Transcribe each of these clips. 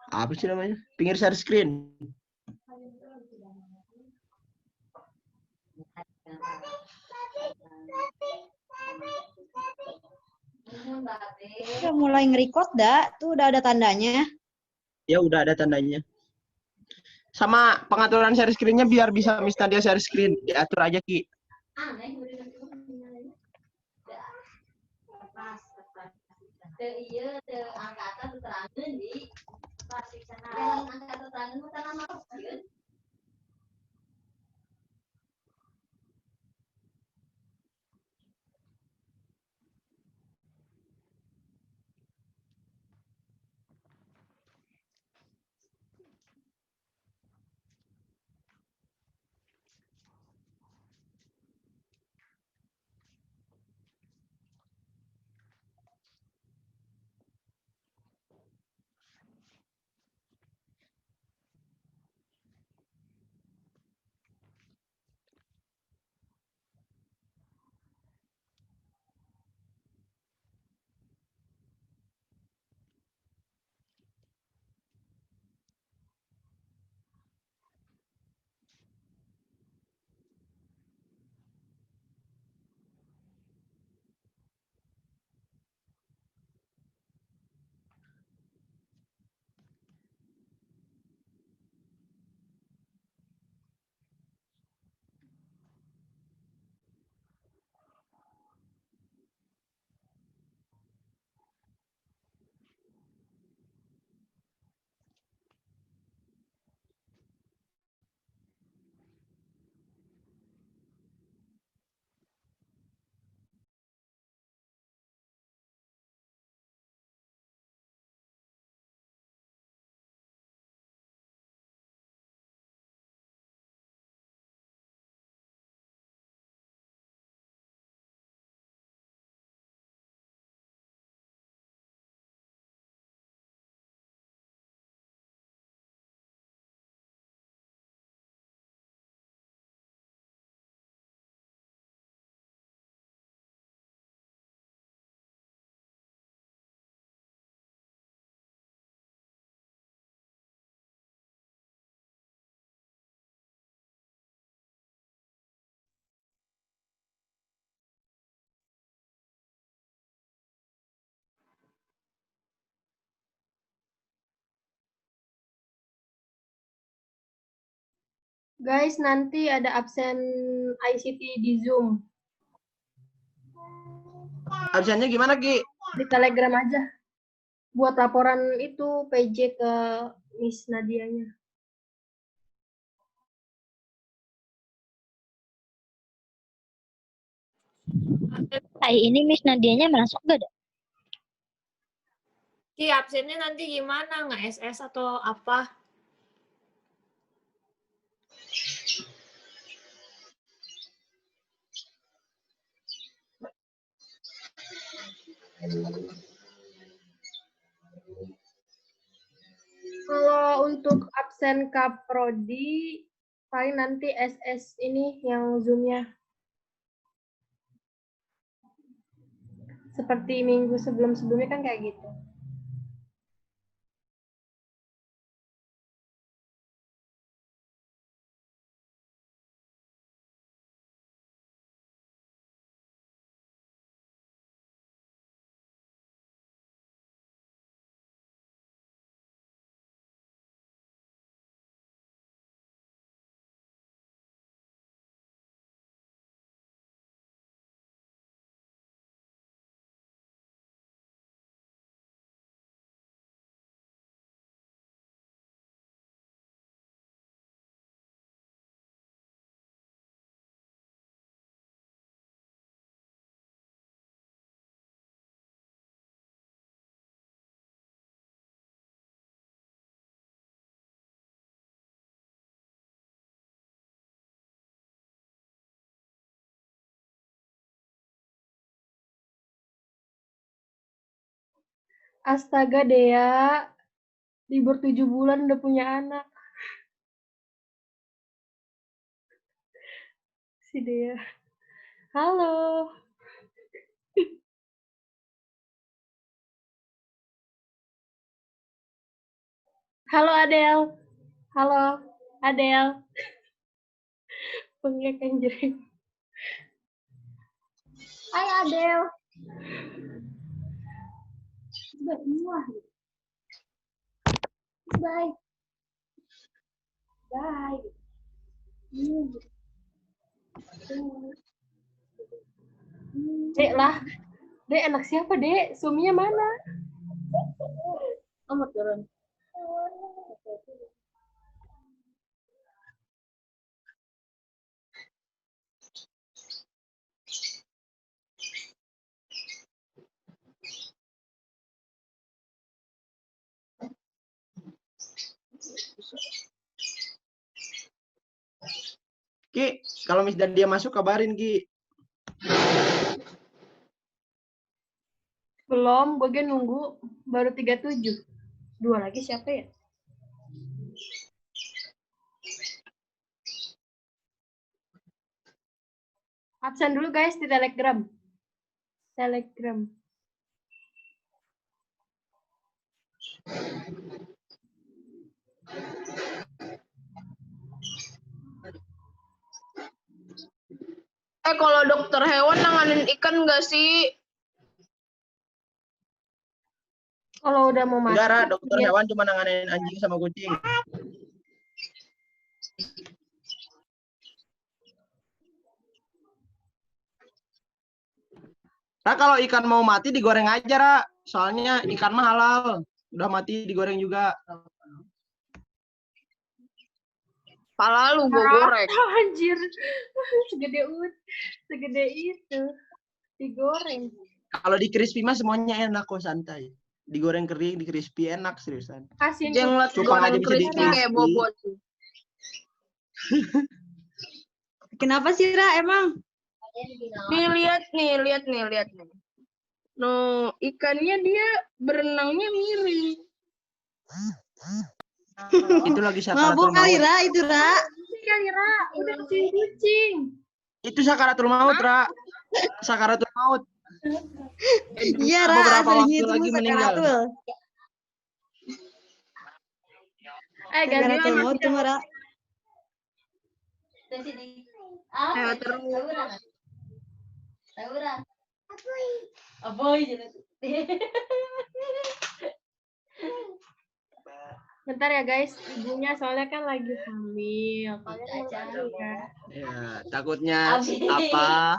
apa sih namanya? Pinggir share screen. Udah mulai nge-record dah, tuh udah ada tandanya. Ya udah ada tandanya. Sama pengaturan share screen-nya biar bisa Miss Nadia share screen, diatur aja Ki. Guys, nanti ada absen ICT di Zoom. Absennya gimana Ki? Di Telegram aja. Buat laporan itu PJ ke Miss Nadianya. Hari ini Miss Nadianya masuk gak ada? Ki, absennya nanti gimana? Nggak SS atau apa? Kalau untuk absen Kaprodi, paling nanti SS ini yang Zoom-nya. Seperti minggu sebelum-sebelumnya kan kayak gitu. Astaga Dea, libur 7 bulan udah punya anak. Si Dea. Halo. Halo Adel. Halo Adel. Bengek anjir. Hai Adel. Bye. Bye. Dek lah. Dek anak siapa, Dek? Suaminya mana? Mau turun. Ki, kalau Miss dan dia masuk kabarin Ki. Belum, gue nunggu baru 37. Dua lagi siapa ya? Absen dulu guys di Telegram. Telegram. Kalau dokter hewan nanganin ikan nggak sih? Kalau udah mau masuk. Enggak, Ra, dokter dia- hewan cuma nanganin anjing sama kucing. Ra, kalau ikan mau mati digoreng aja, Ra. Soalnya ikan mah halal. Udah mati digoreng juga. Pala lu gue goreng. Anjir. Segede segede itu. Digoreng. Kalau di crispy mah semuanya enak kok, santai. Digoreng kering, di crispy enak seriusan. Kasihin Jenglat Cupang aja goreng bisa crispy di- kayak bobot. Kenapa sih, Ra, emang? Nih lihat nih. No, ikannya dia berenangnya miring. Itu lagi sakaratul Mabuk kali, maut. Ra, itu, Ra. kali, Ra. Udah kasihin kucing. Itu sakaratul maut, Ra. Sakaratul maut. Iya, Ra, Beberapa aslinya waktu itu lagi meninggal. sakaratul. Ganti Sakaratul nama. maut cuma, Ra. Ayo terus. Bentar ya guys, ibunya soalnya kan lagi hamil. Kalian mau tahu ya? Ya, takutnya apa?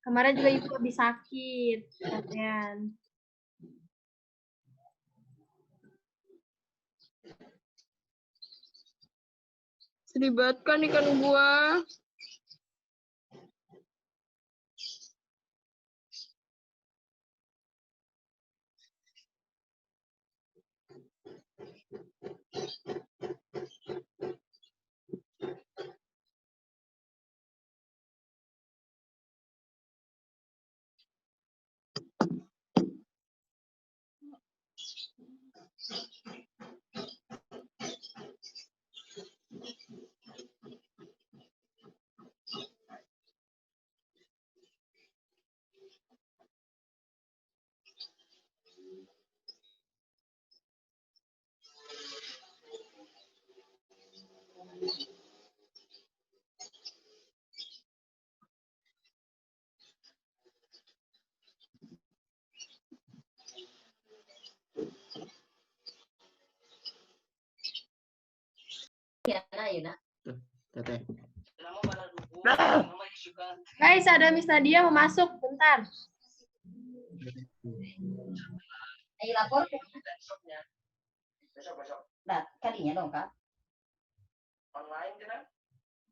Kemarin juga ibu habis sakit, kasihan. Sedih banget kan ikan gua. Teteh. Guys, ada Miss Nadia mau masuk, bentar. Ayo lapor. Nah, kalinya dong, Kak. Online kan?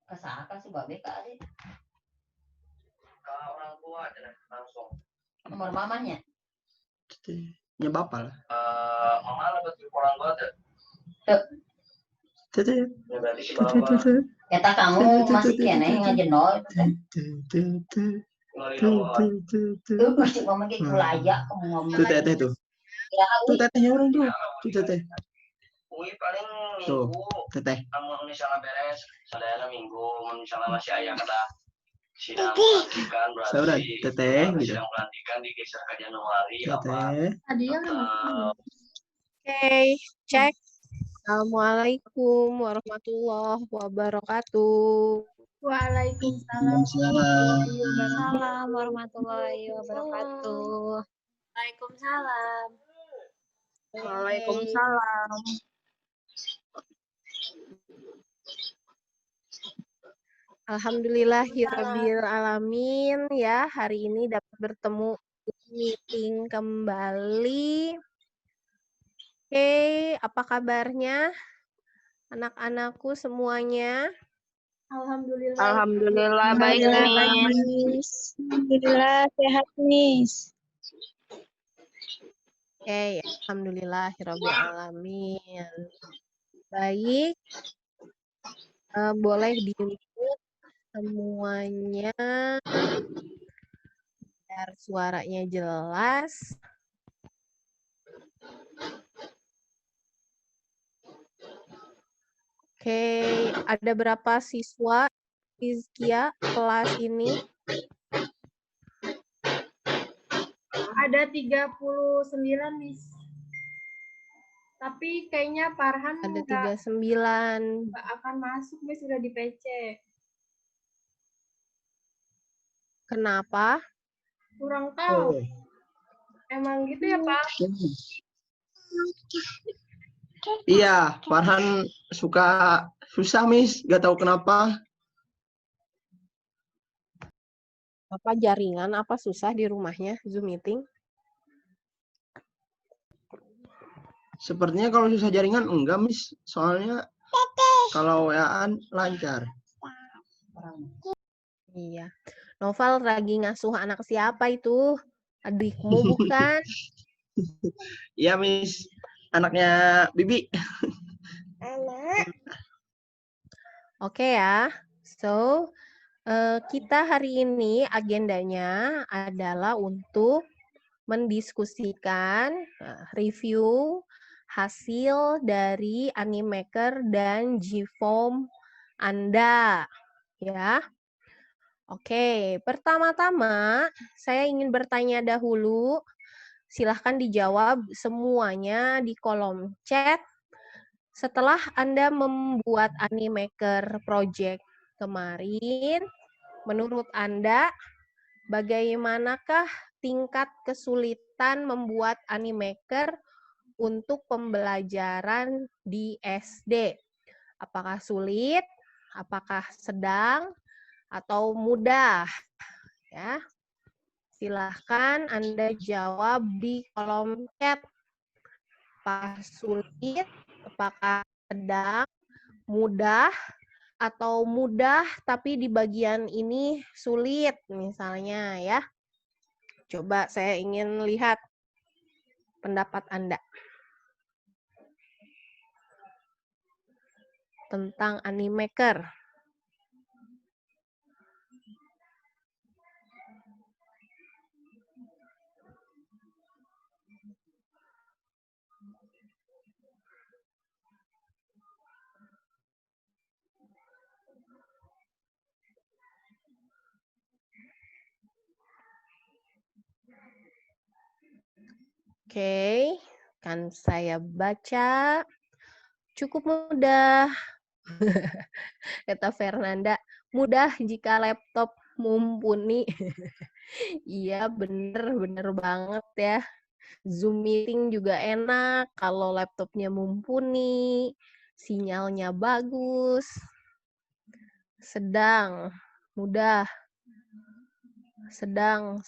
Kesakan sih Babe Kak Ade. Ke orang tua aja langsung. Nomor mamanya. Ya bapak lah. Mama lah betul orang tua tuh. Teteh. Ya berarti si bapak. Kata kamu masih kene ngajenol. Tuh masih ngomong kayak kulaya kamu ngomong. Tuh teteh tuh. Ya, Tuh tetehnya orang tuh. Tuh teteh. Ui paling Tuh, minggu. teteh. Kamu misalnya beres, sadayana minggu, misalnya masih ayah kada sidang pelantikan Saudara, berarti teteh gitu. sidang pelantikan digeser ke Januari apa Teteh. Nadia udah masuk. Oke, cek. Assalamualaikum warahmatullahi wabarakatuh. Waalaikumsalam warahmatullahi wabarakatuh. Salam warahmatullahi wabarakatuh. Waalaikumsalam. Waalaikumsalam. Alhamdulillahirabbil alamin ya, hari ini dapat bertemu meeting kembali. Oke, apa kabarnya anak-anakku semuanya? Alhamdulillah. Alhamdulillah baik, Miss. Alhamdulillah sehat, Miss. Oke, alhamdulillahirabbil alamin. Baik, boleh di-mute semuanya biar suaranya jelas. Oke, ada berapa siswa Rizkia kelas ini? Ada 39, Miss. Tapi kayaknya Farhan Ada nggak 39. akan masuk, Miss, sudah di PC. Kenapa? Kurang tahu. Emang gitu ya, Pak? Iya, Farhan suka susah, Miss. Gak tahu kenapa. Apa jaringan, apa susah di rumahnya Zoom meeting? Sepertinya kalau susah jaringan enggak, Miss. Soalnya kalau WA-an lancar. Iya. Noval lagi ngasuh anak siapa itu? Adikmu bukan? Iya, Miss. Anaknya Bibi. Oke ya. So, kita hari ini agendanya adalah untuk mendiskusikan review hasil dari Animaker dan Gform Anda, ya. Oke, pertama-tama saya ingin bertanya dahulu. Silahkan dijawab semuanya di kolom chat. Setelah Anda membuat Animaker project kemarin, menurut Anda, bagaimanakah tingkat kesulitan membuat Animaker untuk pembelajaran di SD? Apakah sulit, apakah sedang, atau mudah? Ya. Silahkan Anda jawab di kolom chat. Apakah sulit, apakah sedang, mudah, atau mudah tapi di bagian ini sulit misalnya ya. Coba saya ingin lihat pendapat Anda tentang Animaker. Oke, kan saya baca cukup mudah. Kata Fernanda, mudah jika laptop mumpuni. Iya, bener banget ya. Zoom meeting juga enak kalau laptopnya mumpuni, sinyalnya bagus. Sedang, mudah. Sedang.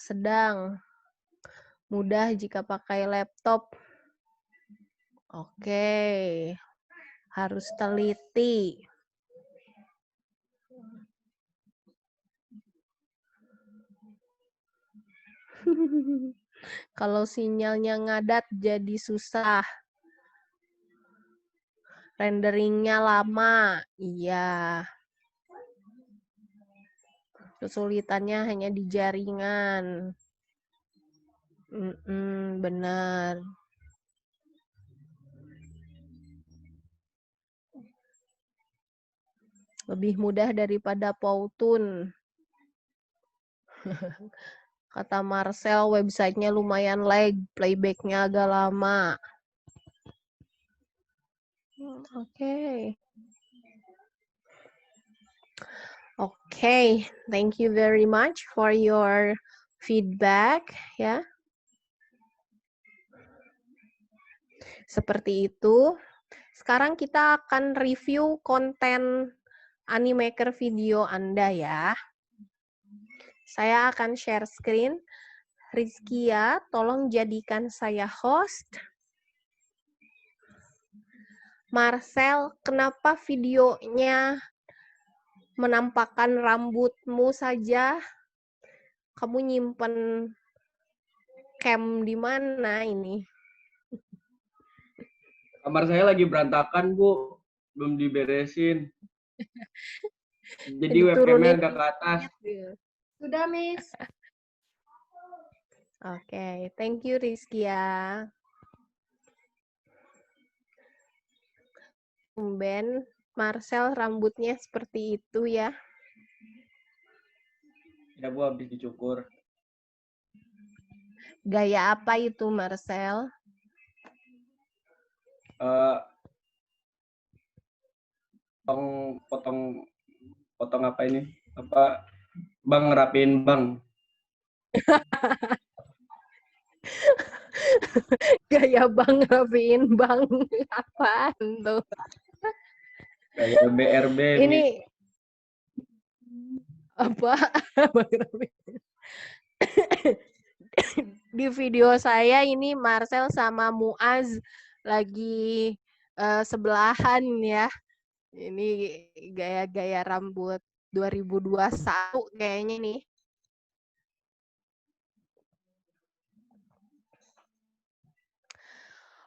Mudah jika pakai laptop. Oke. Harus teliti. Kalau sinyalnya ngadat jadi susah. Renderingnya lama. Iya. Kesulitannya hanya di jaringan. Benar. Lebih mudah daripada Powtoon. Kata Marcel, websitenya lumayan lag, playbacknya agak lama. Oke. Oke, thank you very much for your feedback ya. Seperti itu. Sekarang kita akan review konten Animaker video Anda ya. Saya akan share screen. Rizkia, tolong jadikan saya host. Marcel, kenapa videonya menampakkan rambutmu saja? Kamu nyimpen cam di mana ini? Kamar saya lagi berantakan, Bu. Belum diberesin. Jadi webcamnya agak ke atas. Sudah, Miss. Oke, thank you Rizkia. Tumben Marcel rambutnya seperti itu ya. Ya, Bu, habis dicukur. Gaya apa itu Marcel? Potong apa ini? Apa? Bang, ngerapiin bang. Gaya bang rapiin bang. Apaan tuh? Kayak BRB. Ini apa? Bang Rapiin. Di video saya ini Marcel sama Muaz lagi sebelahan ya. Ini gaya-gaya rambut 2021 kayaknya nih.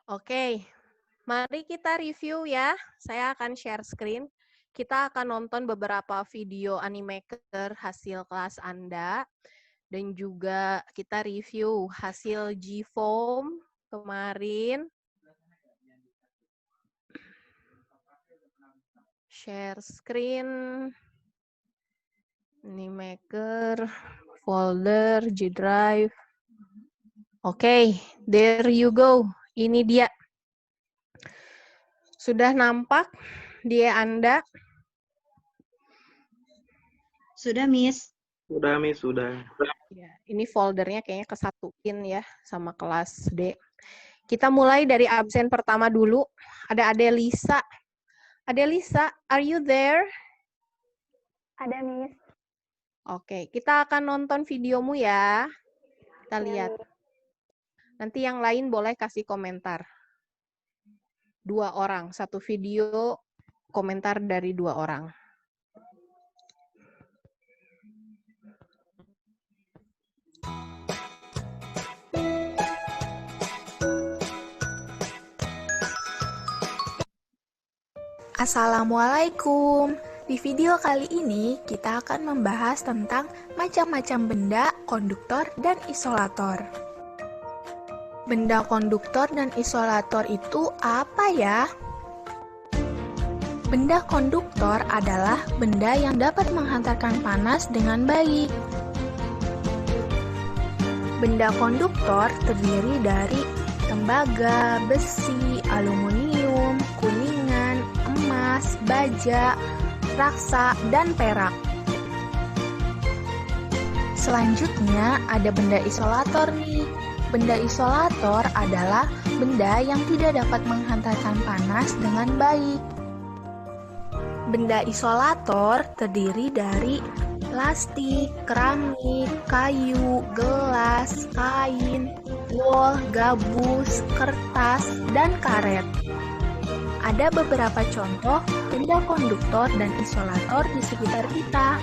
Oke, mari kita review ya. Saya akan share screen. Kita akan nonton beberapa video Animaker hasil kelas Anda. Dan juga kita review hasil G-Foam kemarin. Share screen. Animaker, folder, G Drive. Oke, there you go. Ini dia. Sudah nampak dia Anda? Sudah, Miss. Sudah, Miss, sudah. Ya, ini foldernya kayaknya kesatuin ya sama kelas D. Kita mulai dari absen pertama dulu. Ada Adelisa. Adelisa, are you there? Ada, Miss. Oke, kita akan nonton videomu ya. Kita lihat. Nanti yang lain boleh kasih komentar. 2 orang, 1 video, komentar dari 2 orang. Assalamualaikum. Di video kali ini kita akan membahas tentang macam-macam benda, konduktor, dan isolator. Benda konduktor dan isolator itu apa ya? Benda konduktor adalah benda yang dapat menghantarkan panas dengan baik. Benda konduktor terdiri dari tembaga, besi, aluminium, kuningan, emas, baja, raksa, dan perak. Selanjutnya ada benda isolator nih. Benda isolator adalah benda yang tidak dapat menghantarkan panas dengan baik. Benda isolator terdiri dari plastik, keramik, kayu, gelas, kain, wol, gabus, kertas, dan karet. Ada beberapa contoh benda konduktor dan isolator di sekitar kita,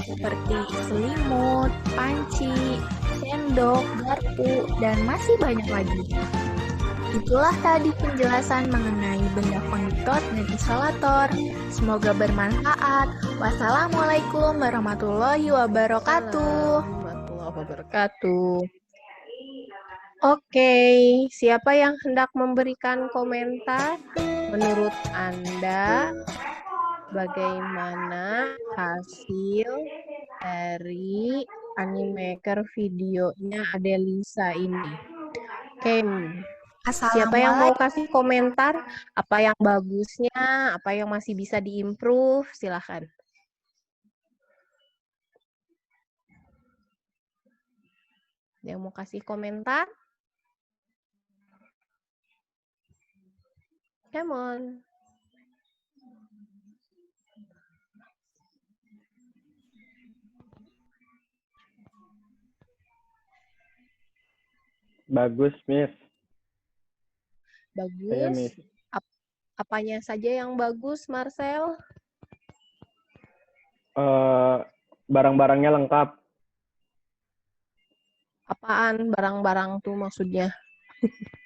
seperti selimut, panci, sendok, garpu, dan masih banyak lagi. Itulah tadi penjelasan mengenai benda konduktor dan isolator. Semoga bermanfaat. Wassalamualaikum warahmatullahi wabarakatuh. Warahmatullahi wabarakatuh. Oke, siapa yang hendak memberikan komentar? Menurut Anda, bagaimana hasil dari Animaker videonya Adelisa ini? Oke, Siapa yang mau kasih komentar? Apa yang bagusnya? Apa yang masih bisa diimprove? Silahkan. Yang mau kasih komentar? Come on. Bagus, Miss. Bagus. Saya, Miss. Apanya saja yang bagus, Marcel? Barang-barangnya lengkap. Apaan barang-barang tuh maksudnya?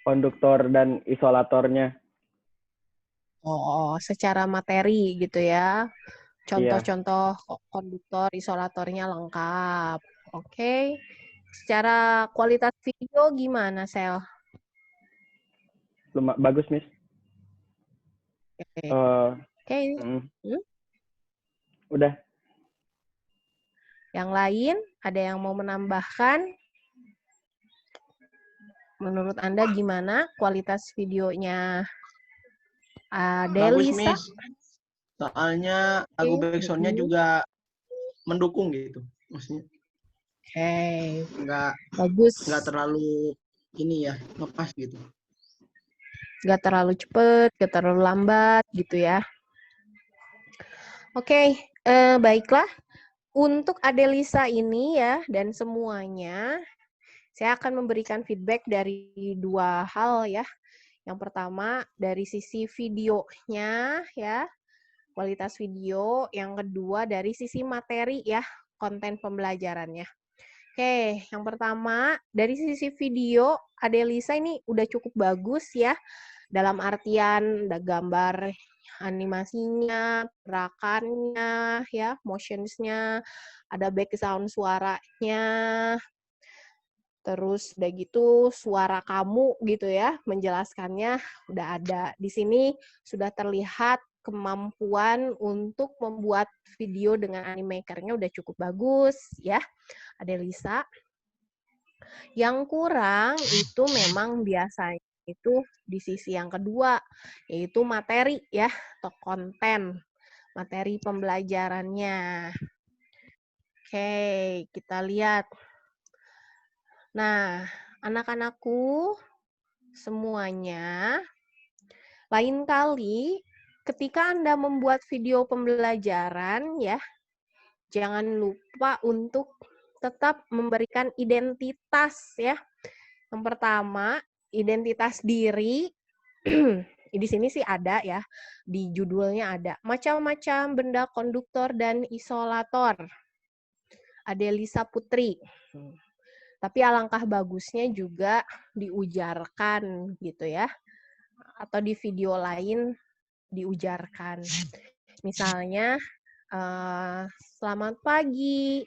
Konduktor dan isolatornya. Oh, secara materi gitu ya. Contoh-contoh konduktor, isolatornya lengkap. Oke. Secara kualitas video gimana, Sel? Bagus, Miss. Oke. Udah. Yang lain, ada yang mau menambahkan? Menurut Anda gimana kualitas videonya? Bagus, Delisa? Miss. Soalnya lagu backsound-nya juga mendukung gitu. Maksudnya. Bagus. Nggak terlalu ini ya, ngepas gitu. Nggak terlalu cepet, nggak terlalu lambat gitu ya. Oke, baiklah. Untuk Adelisa ini ya, dan semuanya, saya akan memberikan feedback dari dua hal ya. Yang pertama, dari sisi videonya ya, kualitas video. Yang kedua, dari sisi materi ya, konten pembelajarannya. Oke, yang pertama, dari sisi video, Adelisa ini udah cukup bagus ya. Dalam artian, ada gambar animasinya, gerakannya, ya, motions-nya, ada background suaranya, terus udah gitu suara kamu gitu ya, menjelaskannya udah ada. Di sini sudah terlihat kemampuan untuk membuat video dengan animaker-nya udah cukup bagus ya, Adelisa. Yang kurang itu memang biasanya itu di sisi yang kedua, yaitu materi ya, atau konten, materi pembelajarannya. Oke, kita lihat. Nah, anak-anakku semuanya, lain kali ketika Anda membuat video pembelajaran ya, jangan lupa untuk tetap memberikan identitas ya. Yang pertama, identitas diri. Di sini sih ada ya, di judulnya ada. Macam-macam benda konduktor dan isolator. Adelisa Putri. Tapi alangkah bagusnya juga diujarkan gitu ya. Atau di video lain diujarkan. Misalnya, selamat pagi.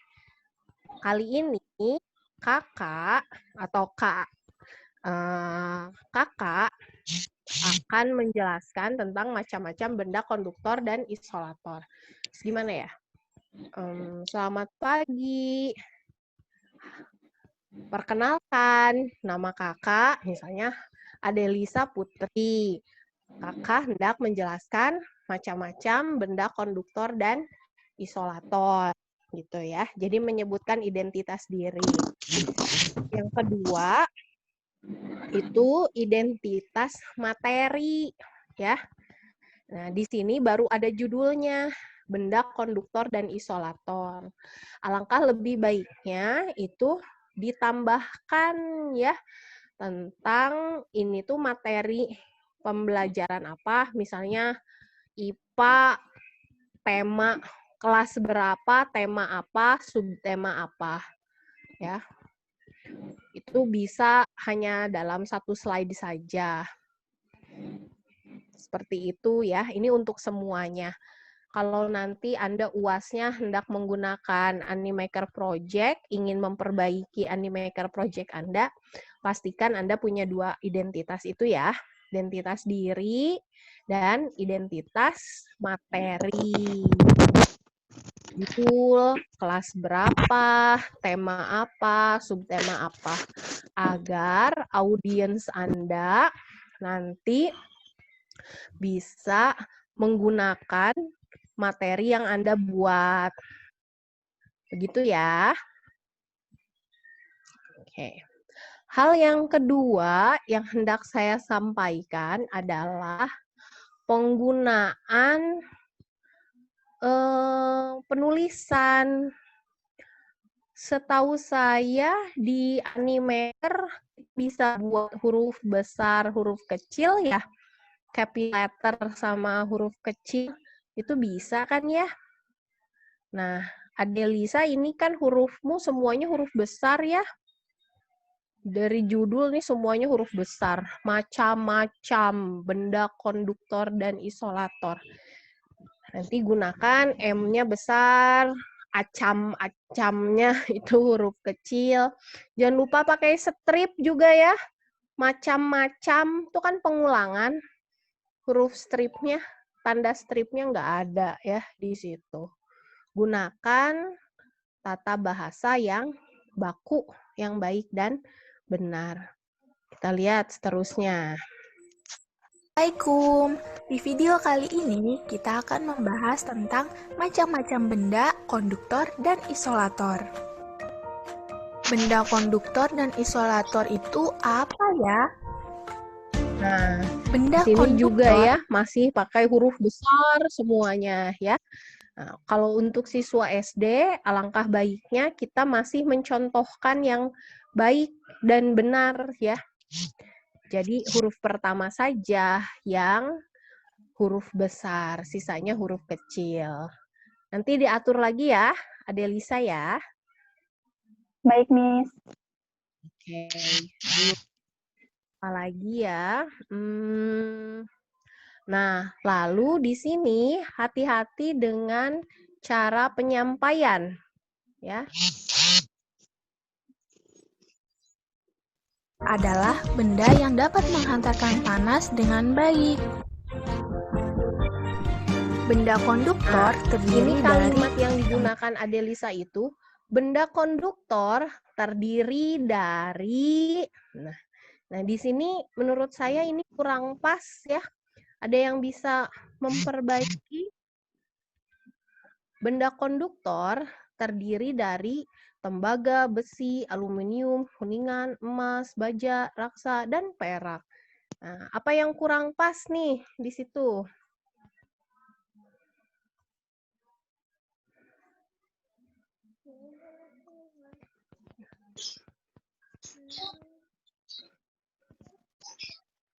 Kali ini kakak atau kakak akan menjelaskan tentang macam-macam benda konduktor dan isolator. Terus gimana ya? Selamat pagi. Perkenalkan, nama kakak misalnya Adelisa Putri. Kakak hendak menjelaskan macam-macam benda konduktor dan isolator. Gitu ya. Jadi menyebutkan identitas diri. Yang kedua, itu identitas materi ya. Nah, di sini baru ada judulnya, benda konduktor dan isolator. Alangkah lebih baiknya itu ditambahkan ya tentang ini tuh materi pembelajaran apa, misalnya IPA, tema kelas berapa, tema apa, subtema apa ya. Itu bisa hanya dalam satu slide saja. Seperti itu ya, ini untuk semuanya. Kalau nanti Anda UAS-nya hendak menggunakan Animaker Project, ingin memperbaiki Animaker Project Anda, pastikan Anda punya dua identitas itu ya. Identitas diri dan identitas materi. judul, kelas berapa, tema apa, subtema apa, agar audiens Anda nanti bisa menggunakan materi yang Anda buat. Begitu ya. Oke. Hal yang kedua yang hendak saya sampaikan adalah penggunaan penulisan. Setahu saya di Animaker bisa buat huruf besar, huruf kecil ya. Capital letter sama huruf kecil itu bisa kan ya? Nah, Adelisa ini kan hurufmu semuanya huruf besar ya. Dari judul nih semuanya huruf besar. Macam-macam benda konduktor dan isolator. Nanti gunakan M-nya besar, acam-acamnya itu huruf kecil. Jangan lupa pakai strip juga ya. Macam-macam itu kan pengulangan. Huruf stripnya, tanda stripnya nggak ada ya di situ. Gunakan tata bahasa yang baku, yang baik dan benar. Kita lihat seterusnya. Assalamualaikum. Di video kali ini kita akan membahas tentang macam-macam benda, konduktor, dan isolator. Benda konduktor dan isolator itu apa ya? Nah, Benda sini konduktor juga ya masih pakai huruf besar semuanya ya. Nah, kalau untuk siswa SD, alangkah baiknya kita masih mencontohkan yang baik dan benar ya. Jadi huruf pertama saja yang huruf besar, sisanya huruf kecil. Nanti diatur lagi ya, Adelisa ya. Baik, Miss. Oke. Apa lagi ya? Nah, lalu di sini hati-hati dengan cara penyampaian ya. adalah benda yang dapat menghantarkan panas dengan baik. Benda konduktor terdiri Ini dari kalimat yang digunakan Adelisa itu, benda konduktor terdiri dari. Nah, di sini menurut saya ini kurang pas ya. Ada yang bisa memperbaiki? Benda konduktor terdiri dari tembaga, besi, aluminium, kuningan, emas, baja, raksa, dan perak. Nah, apa yang kurang pas nih di situ?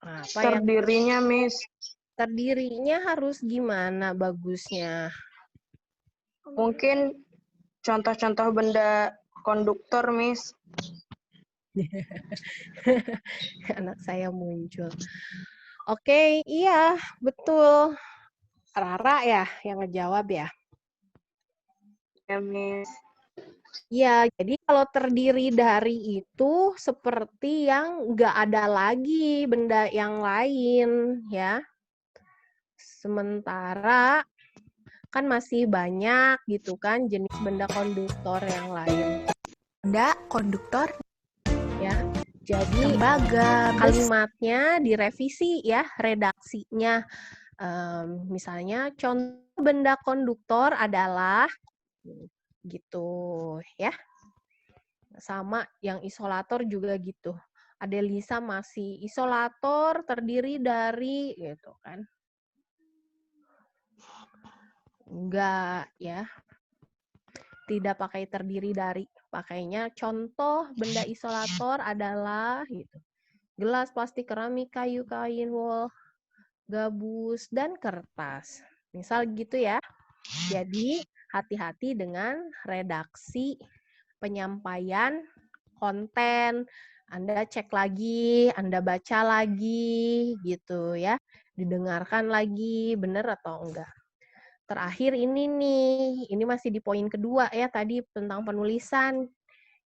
Apa yang Terdirinya, Miss. terdirinya harus gimana bagusnya? Mungkin contoh-contoh benda konduktor, Miss. Anak saya muncul. Oke, iya, betul. Rara ya yang ngejawab ya? Ya, Miss. Ya, jadi kalau terdiri dari itu seperti yang nggak ada lagi benda yang lain ya. Sementara kan masih banyak gitu kan jenis benda konduktor yang lain benda konduktor ya. Jadi tembaga, besi, kalimatnya direvisi ya, redaksinya. Misalnya contoh benda konduktor adalah gitu ya. Sama yang isolator juga gitu. Adelisa masih isolator terdiri dari gitu kan. Enggak ya. Tidak pakai terdiri dari, pakainya contoh benda isolator adalah gitu. Gelas, plastik, keramik, kayu, kain, wol, gabus, dan kertas. Misal gitu ya. Jadi hati-hati dengan redaksi penyampaian konten. Anda cek lagi, Anda baca lagi gitu ya. Didengarkan lagi, benar atau enggak. Terakhir ini nih, ini masih di poin kedua ya tadi tentang penulisan.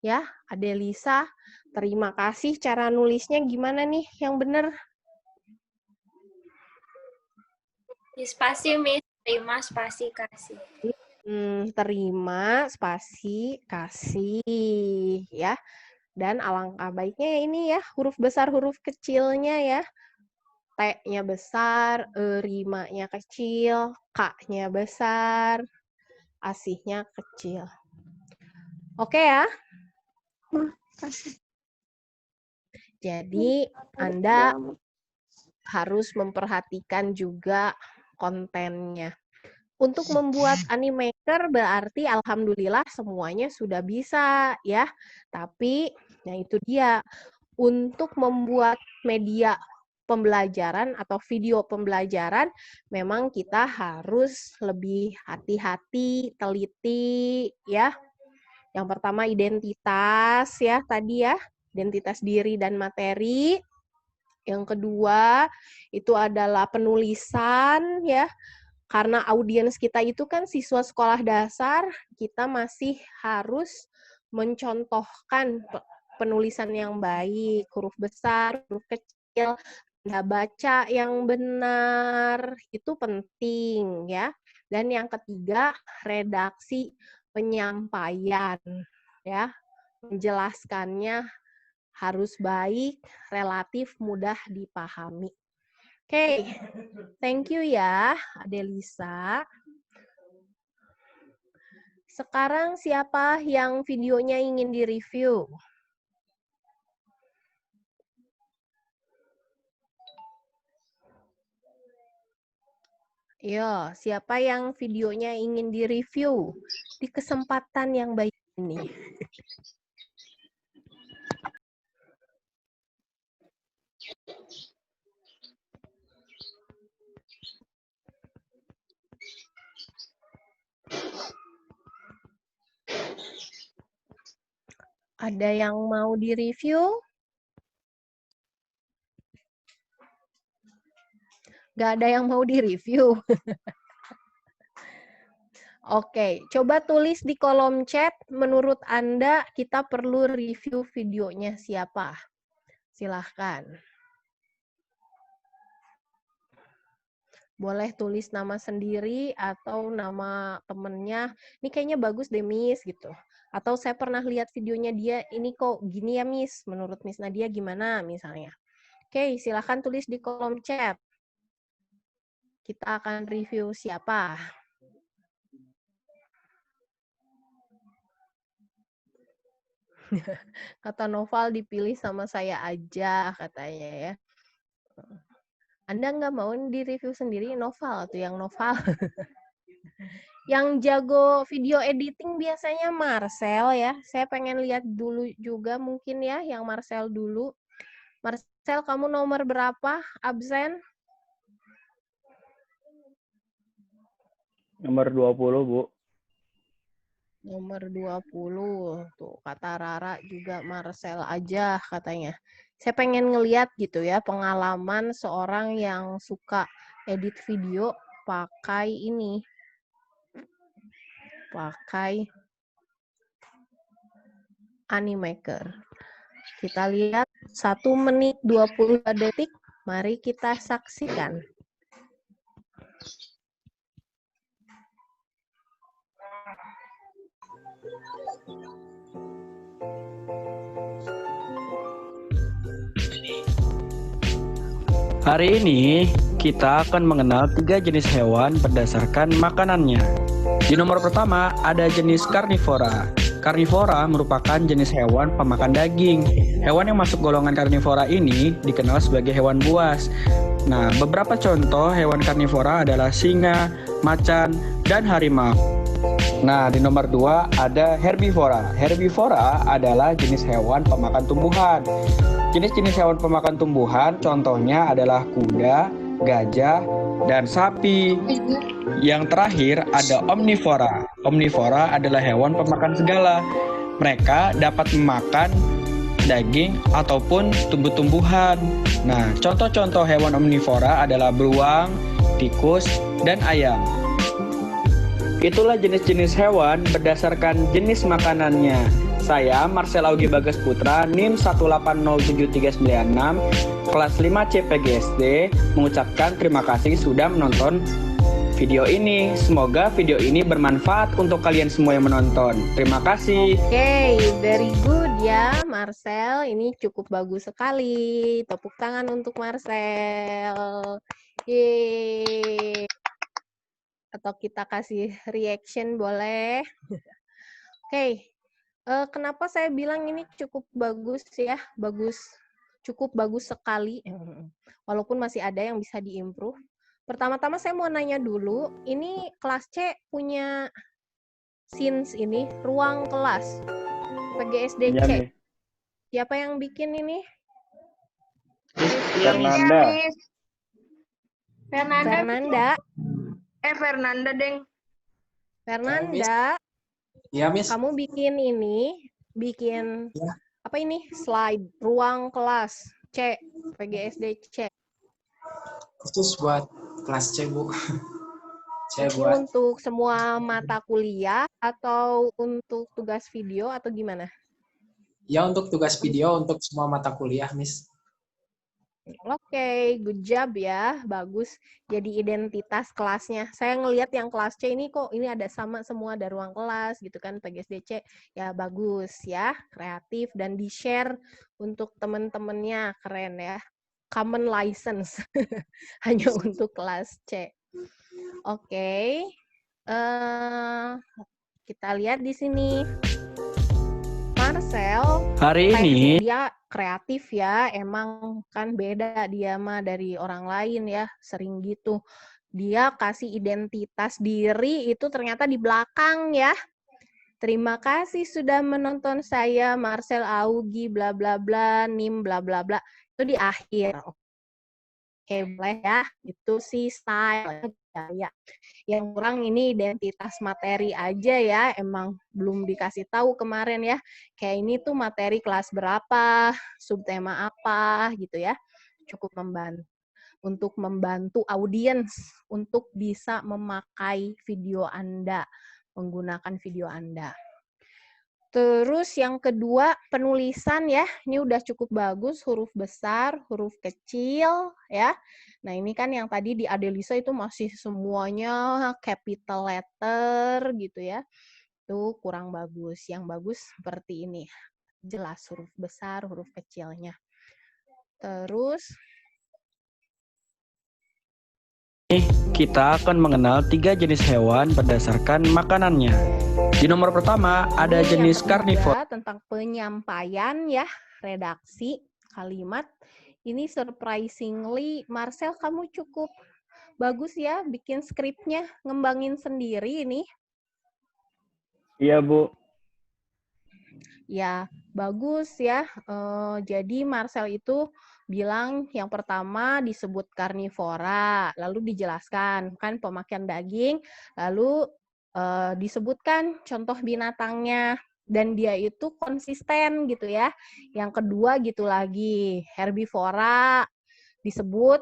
Ya, Adelisa, terima kasih cara nulisnya gimana nih yang benar? Di spasi, Miss. Terima spasi kasih. terima, spasi, kasih, ya. Dan alangkah baiknya ini ya, huruf besar, huruf kecilnya ya. T-nya besar, rimanya kecil, K-nya besar, asihnya kecil. Oke ya? Jadi, Anda harus memperhatikan juga kontennya. Untuk membuat Animaker berarti alhamdulillah semuanya sudah bisa ya. Tapi nah itu dia, untuk membuat media pembelajaran atau video pembelajaran memang kita harus lebih hati-hati, teliti ya. Yang pertama identitas ya tadi ya, identitas diri dan materi. Yang kedua itu adalah penulisan ya. Karena audiens kita itu kan siswa sekolah dasar, kita masih harus mencontohkan penulisan yang baik, huruf besar, huruf kecil, tanda baca yang benar, itu penting ya. Dan yang ketiga, redaksi penyampaian ya. Menjelaskannya harus baik, relatif mudah dipahami. Oke, thank you ya, Adelisa. Sekarang siapa yang videonya ingin direview? Yo, siapa yang videonya ingin direview di kesempatan yang baik ini? Ada yang mau direview? Nggak ada yang mau direview. Oke, coba tulis di kolom chat, menurut Anda kita perlu review videonya siapa? Silahkan. Boleh tulis nama sendiri atau nama temennya. Ini kayaknya bagus deh, Miss, gitu. Atau saya pernah lihat videonya dia, ini kok gini ya, Miss. Menurut Miss Nadia gimana, misalnya. Oke, silahkan tulis di kolom chat. Kita akan review siapa. Kata Noval dipilih sama saya aja, katanya ya. Anda nggak mau di-review sendiri, Noval tuh yang Noval. Yang jago video editing biasanya Marcel ya. Saya pengen lihat dulu juga mungkin ya, yang Marcel dulu. Marcel, kamu nomor berapa absen? Nomor 20, Bu. Nomor 20. Tuh, kata Rara juga Marcel aja katanya. Saya pengen ngeliat gitu ya, pengalaman seorang yang suka edit video pakai ini. Pakai Animaker. Kita lihat 1 menit 22 detik. Mari kita saksikan. Hari ini kita akan mengenal 3 jenis hewan berdasarkan makanannya. Di nomor pertama ada jenis karnivora. Karnivora merupakan jenis hewan pemakan daging. Hewan yang masuk golongan karnivora ini dikenal sebagai hewan buas. Nah, beberapa contoh hewan karnivora adalah singa, macan, dan harimau. Nah, di nomor 2 ada herbivora. Herbivora adalah jenis hewan pemakan tumbuhan. Jenis-jenis hewan pemakan tumbuhan contohnya adalah kuda, gajah, dan sapi. Yang terakhir ada omnivora. Omnivora adalah hewan pemakan segala. Mereka dapat memakan daging ataupun tumbuh-tumbuhan. Nah, contoh-contoh hewan omnivora adalah beruang, tikus, dan ayam. Itulah jenis-jenis hewan berdasarkan jenis makanannya. Saya, Marcel Augie Bagas Putra, NIM 1807396, kelas 5 CPGSD, mengucapkan terima kasih sudah menonton video ini. Semoga video ini bermanfaat untuk kalian semua yang menonton. Terima kasih. Oke, very good ya Marcel. Ini cukup bagus sekali. Tepuk tangan untuk Marcel. Yeay. Atau kita kasih reaction boleh. Oke, kenapa saya bilang ini cukup bagus ya? Bagus, cukup bagus sekali. Walaupun masih ada yang bisa diimprove. Pertama-tama saya mau nanya dulu, ini kelas C punya scenes ini, ruang kelas, PGSDC. Iya, Miss. Siapa yang bikin ini? Fernanda. Fernanda. Fernanda, Deng. Fernanda, Iya, Miss. kamu bikin ini, bikin Ya. apa ini? Slide ruang kelas C, PGSDC. Khusus buat kelas C, Bu. Saya Ini buat untuk semua mata kuliah atau untuk tugas video atau gimana? ya untuk tugas video untuk semua mata kuliah, Miss. Oke, good job ya, bagus. Jadi identitas kelasnya. Saya ngelihat yang kelas C ini kok ini ada sama semua, ada ruang kelas gitu kan, PGSDC. Ya bagus ya, kreatif dan di-share untuk teman-temannya, keren ya. Common license, hanya untuk kelas C. Oke, kita lihat di sini. Marcel, Hari ini dia kreatif ya, emang kan beda dia mah dari orang lain ya, sering gitu. Dia kasih identitas diri itu ternyata di belakang ya. Terima kasih sudah menonton saya, Marcel Augie, bla bla bla, Nim bla bla bla. Itu di akhir. Oke, boleh ya. Itu sih style ya. Yang kurang ini identitas materi aja ya, emang belum dikasih tahu kemarin ya. Kayak ini tuh materi kelas berapa, subtema apa gitu ya. Cukup membantu untuk membantu audiens untuk bisa memakai video Anda, menggunakan video Anda. Terus yang kedua, penulisan ya. Ini udah cukup bagus, huruf besar, huruf kecil ya. Nah, ini kan yang tadi di Adelisa itu masih semuanya capital letter gitu ya. Itu kurang bagus. Yang bagus seperti ini. Jelas huruf besar, huruf kecilnya. Terus kita akan mengenal 3 jenis hewan berdasarkan makanannya. Di nomor pertama ada ini jenis yang ketiga, karnivora. tentang penyampaian ya, redaksi kalimat. Ini surprisingly, Marcel kamu cukup bagus ya bikin skripnya, ngembangin sendiri ini. Iya, Bu. Ya, bagus ya. Jadi Marcel itu bilang yang pertama disebut karnivora, lalu dijelaskan kan pemakaian daging, lalu disebutkan contoh binatangnya, dan dia itu konsisten gitu ya. Yang kedua gitu lagi, herbivora disebut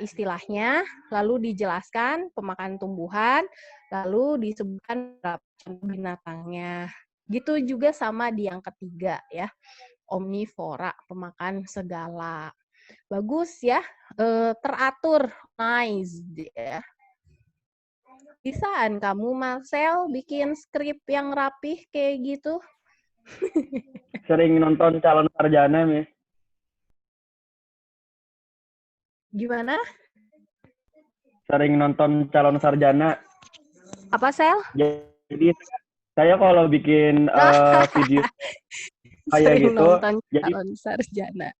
istilahnya, lalu dijelaskan pemakan tumbuhan, lalu disebutkan contoh binatangnya. Gitu juga sama di yang ketiga ya, omnivora, pemakan segala. Bagus ya, teratur, nice ya. Bisaan kamu, Marcel, bikin skrip yang rapih kayak gitu? Sering nonton Calon Sarjana, Miss. Gimana? Sering nonton Calon Sarjana. Apa, Sel? Jadi saya kalau bikin video kayak Sering gitu, nonton jadi Calon Sarjana.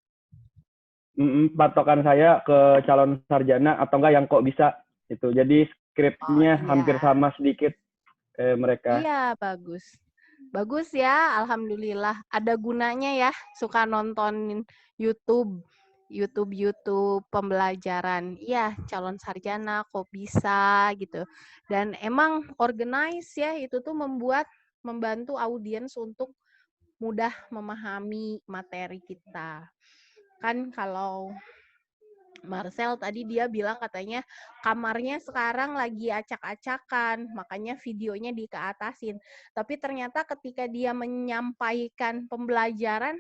patokan saya ke Calon Sarjana atau enggak yang kok bisa itu. Jadi skripnya iya. hampir sama sedikit kayak mereka. Iya, bagus. Bagus ya, alhamdulillah. Ada gunanya ya, suka nonton YouTube pembelajaran. Iya, calon sarjana kok bisa gitu. Dan emang organize ya, itu tuh membantu audiens untuk mudah memahami materi kita. Kan kalau Marcel tadi dia bilang katanya kamarnya sekarang lagi acak-acakan, makanya videonya dikeatasin. Tapi ternyata ketika dia menyampaikan pembelajaran,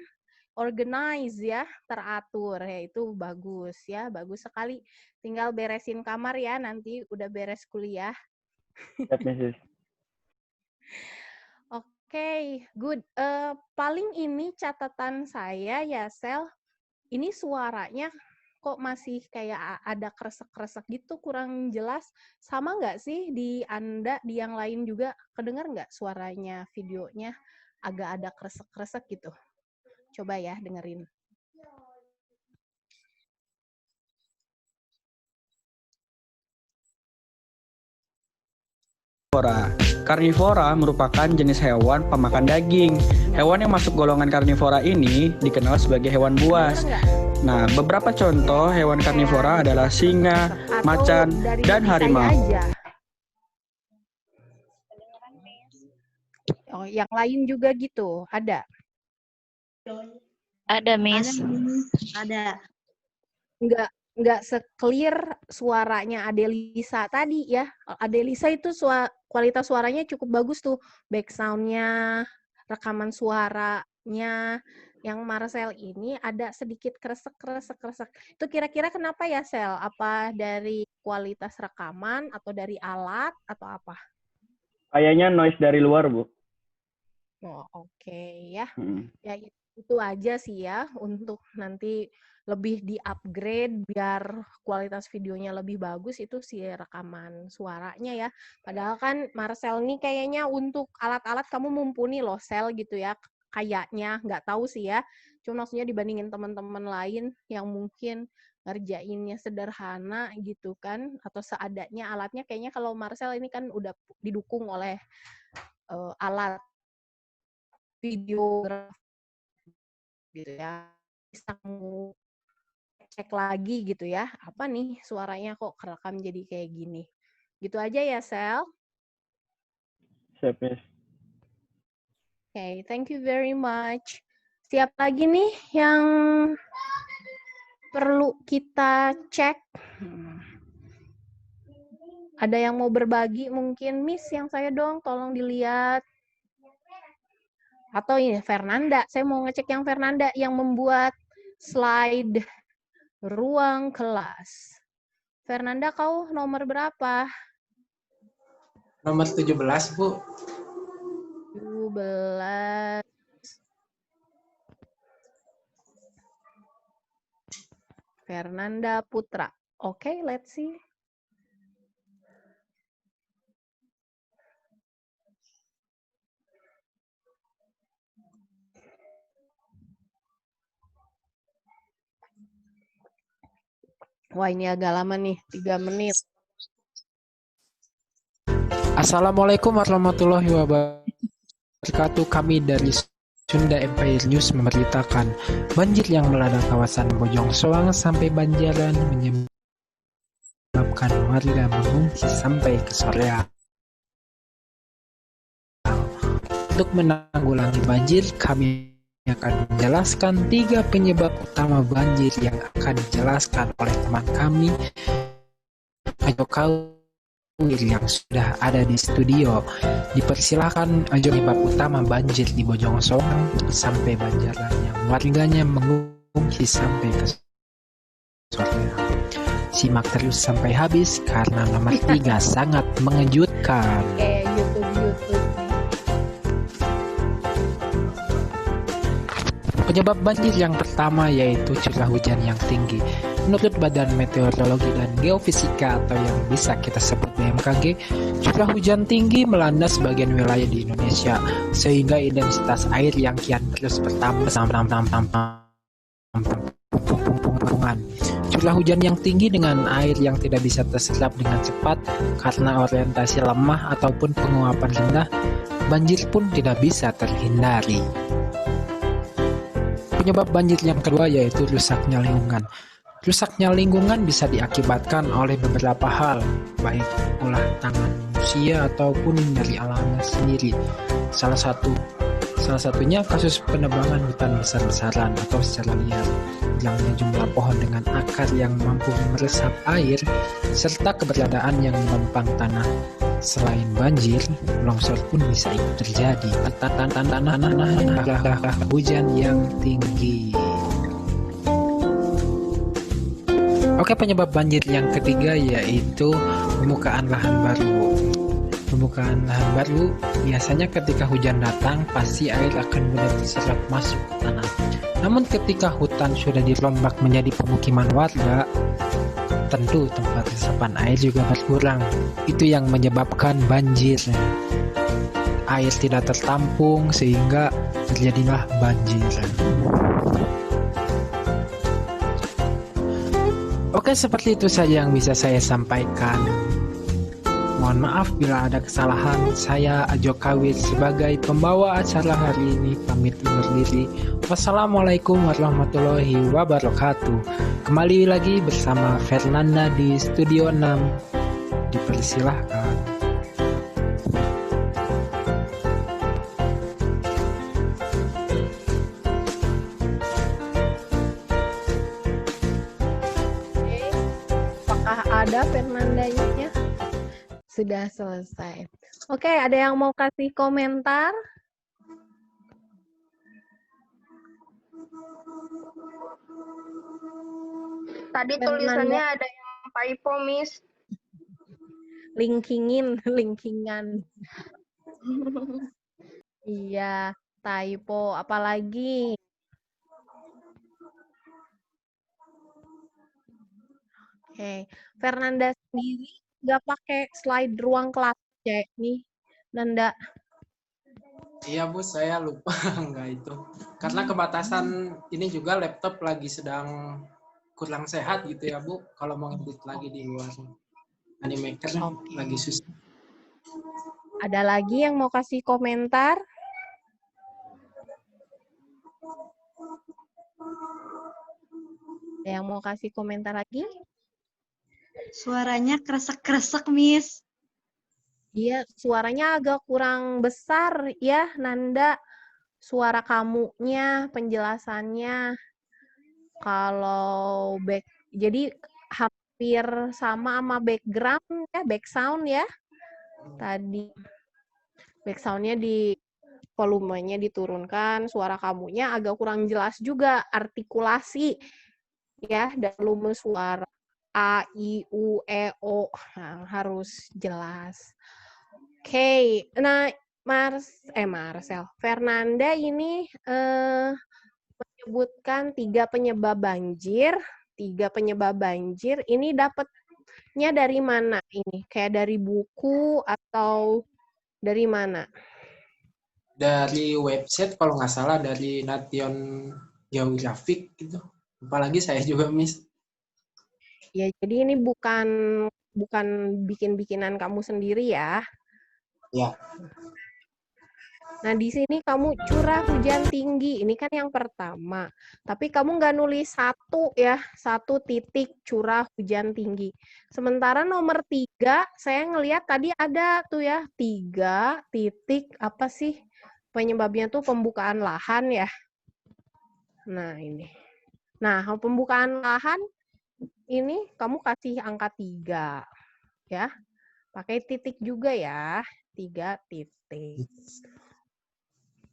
organize ya, teratur ya, itu bagus ya, bagus sekali. Tinggal beresin kamar ya, nanti udah beres kuliah. Siap, Mrs. Oke, good. Paling ini catatan saya ya, Sel. Ini suaranya kok masih kayak ada kresek-kresek gitu, kurang jelas. Sama nggak sih di Anda, di yang lain juga? Kedengar nggak suaranya, videonya agak ada kresek-kresek gitu? Coba ya, dengerin. Karnivora merupakan jenis hewan pemakan daging. Hewan yang masuk golongan karnivora ini dikenal sebagai hewan buas. Nah, beberapa contoh hewan karnivora adalah singa, macan, dan harimau. Oh, yang lain juga gitu, ada? Ada, Miss. Ada. Nggak se-clear suaranya Adelisa tadi ya. Adelisa itu kualitas suaranya cukup bagus tuh. Back sound-nya, rekaman suaranya. Yang Marcel ini ada sedikit kresek. Itu kira-kira kenapa ya, Sel? Apa dari kualitas rekaman atau dari alat atau apa? Kayaknya noise dari luar, Bu. Oh, oke ya. Ya itu aja sih ya untuk nanti lebih di-upgrade biar kualitas videonya lebih bagus, itu si rekaman suaranya ya. Padahal kan Marcel nih kayaknya untuk alat-alat kamu mumpuni loh, Sel gitu ya. Kayaknya, nggak tahu sih ya. Cuma maksudnya dibandingin teman-teman lain yang mungkin ngerjainnya sederhana gitu kan, atau seadanya alatnya, kayaknya kalau Marcel ini kan udah didukung oleh alat video gitu ya. Bisa cek lagi gitu ya, apa nih suaranya kok kerekam jadi kayak gini. Gitu aja ya, Sel. Siap, Miss. Okay, thank you very much. Siap lagi nih yang perlu kita cek? Ada yang mau berbagi mungkin, Miss, yang saya dong, tolong dilihat. Atau ini Fernanda, saya mau ngecek yang Fernanda yang membuat slide ruang kelas. Fernanda, kau nomor berapa? Nomor 17, Bu. 17. Fernanda Putra. Oke, let's see. Wah, ini agak lama nih, 3 menit. Assalamualaikum warahmatullahi wabarakatuh. Kami dari Sunda Empire News memberitakan banjir yang melanda kawasan Bojong Soang sampai Banjaran menyebabkan warga mengungsi sampai ke Soreang. Untuk menanggulangi banjir, kami akan menjelaskan 3 penyebab utama banjir yang akan dijelaskan oleh teman kami, Ajo Kawir, yang sudah ada di studio. Dipersilakan Ajo. Penyebab utama banjir di Bojong Soang sampai Banjaran yang warganya mengungsi sampai ke Soreang. Simak terus sampai habis karena nomor 3 sangat mengejutkan. YouTube. Penyebab banjir yang pertama yaitu curah hujan yang tinggi. Menurut Badan Meteorologi dan Geofisika atau yang bisa kita sebut BMKG, curah hujan tinggi melanda sebagian wilayah di Indonesia sehingga intensitas air yang kian terus bertambah. Curah hujan yang tinggi dengan air yang tidak bisa terserap dengan cepat karena orientasi lemah ataupun penguapan rendah, banjir pun tidak bisa terhindari. Penyebab banjir yang kedua yaitu rusaknya lingkungan. Rusaknya lingkungan bisa diakibatkan oleh beberapa hal, baik ulah tangan manusia ataupun dari alamnya sendiri. Salah satunya kasus penebangan hutan besar-besaran atau secara liar, hilangnya jumlah pohon dengan akar yang mampu meresap air, serta keberadaan yang menempang tanah Selain banjir, longsor pun bisa ikut terjadi. Hujan yang tinggi. Oke, penyebab banjir yang ketiga yaitu pembukaan lahan baru. Pembukaan lahan baru biasanya ketika hujan datang pasti air akan mudah terserap masuk ke tanah. Namun ketika hutan sudah dirombak menjadi pemukiman warga, tentu tempat resapan air juga berkurang. Itu yang menyebabkan banjir. Air tidak tertampung sehingga terjadilah banjir. Oke, seperti itu saja yang bisa saya sampaikan. Mohon maaf bila ada kesalahan. Saya Ajo Kawit sebagai pembawa acara hari ini pamit undur diri. Wassalamualaikum warahmatullahi wabarakatuh. Kembali lagi bersama Fernanda di Studio 6. Dipersilahkan. Apakah ada Fernandanya? Sudah selesai. Oke, ada yang mau kasih komentar? Tadi Fernanda. tulisannya ada yang typo, Miss. Linkingan. Iya, typo. Apalagi? Oke, Fernanda sendiri nggak pakai slide ruang kelas ya nih, Nanda. Iya Bu, saya lupa nggak itu. Karena kebatasan ini juga laptop lagi sedang kurang sehat gitu ya Bu. Kalau mau edit lagi di luar Animaker lagi susah. Ada lagi yang mau kasih komentar? Ada yang mau kasih komentar lagi? Suaranya kresek-kresek, Miss. Iya, suaranya agak kurang besar ya, Nanda. Suara kamunya, penjelasannya. Kalau jadi hampir sama background ya, background ya. Tadi backgroundnya di volumenya diturunkan, suara kamunya agak kurang jelas juga, artikulasi ya, dan volume suara A, I, U, E, O harus jelas. Oke, nah Marcel, Fernanda ini menyebutkan 3 penyebab banjir. 3 penyebab banjir ini dapatnya dari mana ini? Kayak dari buku atau dari mana? Dari website kalau nggak salah, dari Nation Geographic gitu. Apalagi saya juga Miss. Ya, jadi ini bukan bikin-bikinan kamu sendiri ya. Ya. Nah, di sini kamu curah hujan tinggi. Ini kan yang pertama. Tapi kamu nggak nulis 1 ya. 1 titik curah hujan tinggi. Sementara nomor 3, saya ngelihat tadi ada tuh ya. 3 titik, apa sih penyebabnya tuh pembukaan lahan ya. Nah, ini. Nah, pembukaan lahan ini kamu kasih angka 3. Ya. Pakai titik juga ya. 3 titik.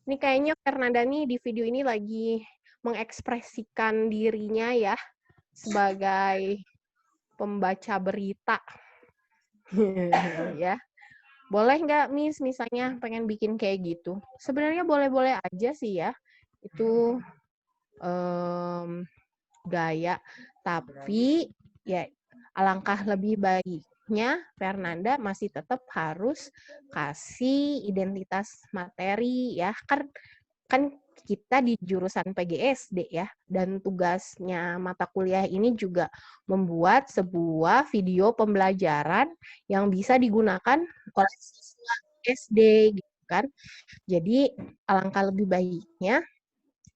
Ini kayaknya Fernanda nih di video ini lagi mengekspresikan dirinya ya sebagai pembaca berita. Ya. Boleh nggak Miss misalnya pengen bikin kayak gitu? Sebenarnya boleh-boleh aja sih ya. Itu gaya. Tapi ya alangkah lebih baiknya Fernanda masih tetap harus kasih identitas materi ya. Kan kita di jurusan PGSD ya, dan tugasnya mata kuliah ini juga membuat sebuah video pembelajaran yang bisa digunakan oleh siswa SD gitu kan. Jadi alangkah lebih baiknya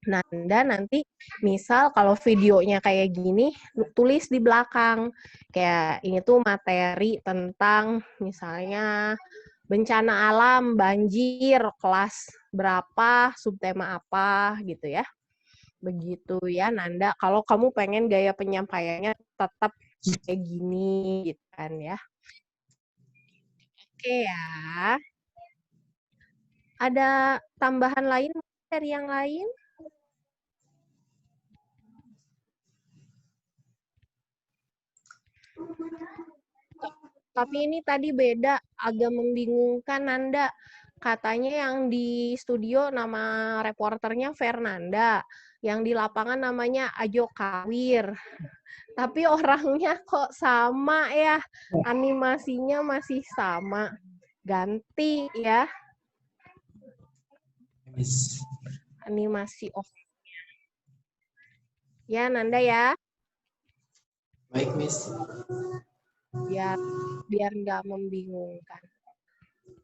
Nanda nanti misal kalau videonya kayak gini, tulis di belakang. Kayak ini tuh materi tentang misalnya bencana alam, banjir, kelas berapa, subtema apa gitu ya. Begitu ya Nanda. Kalau kamu pengen gaya penyampaiannya tetap kayak gini gitu kan ya. Oke ya. Ada tambahan lain dari yang lain? Tapi ini tadi beda, agak membingungkan Nanda. Katanya yang di studio nama reporternya Fernanda, yang di lapangan namanya Ajo Kawir. Tapi orangnya kok sama ya, animasinya masih sama. Ganti ya. Miss. Animasi orangnya. Ya Nanda ya. Baik, Miss. Biar nggak membingungkan.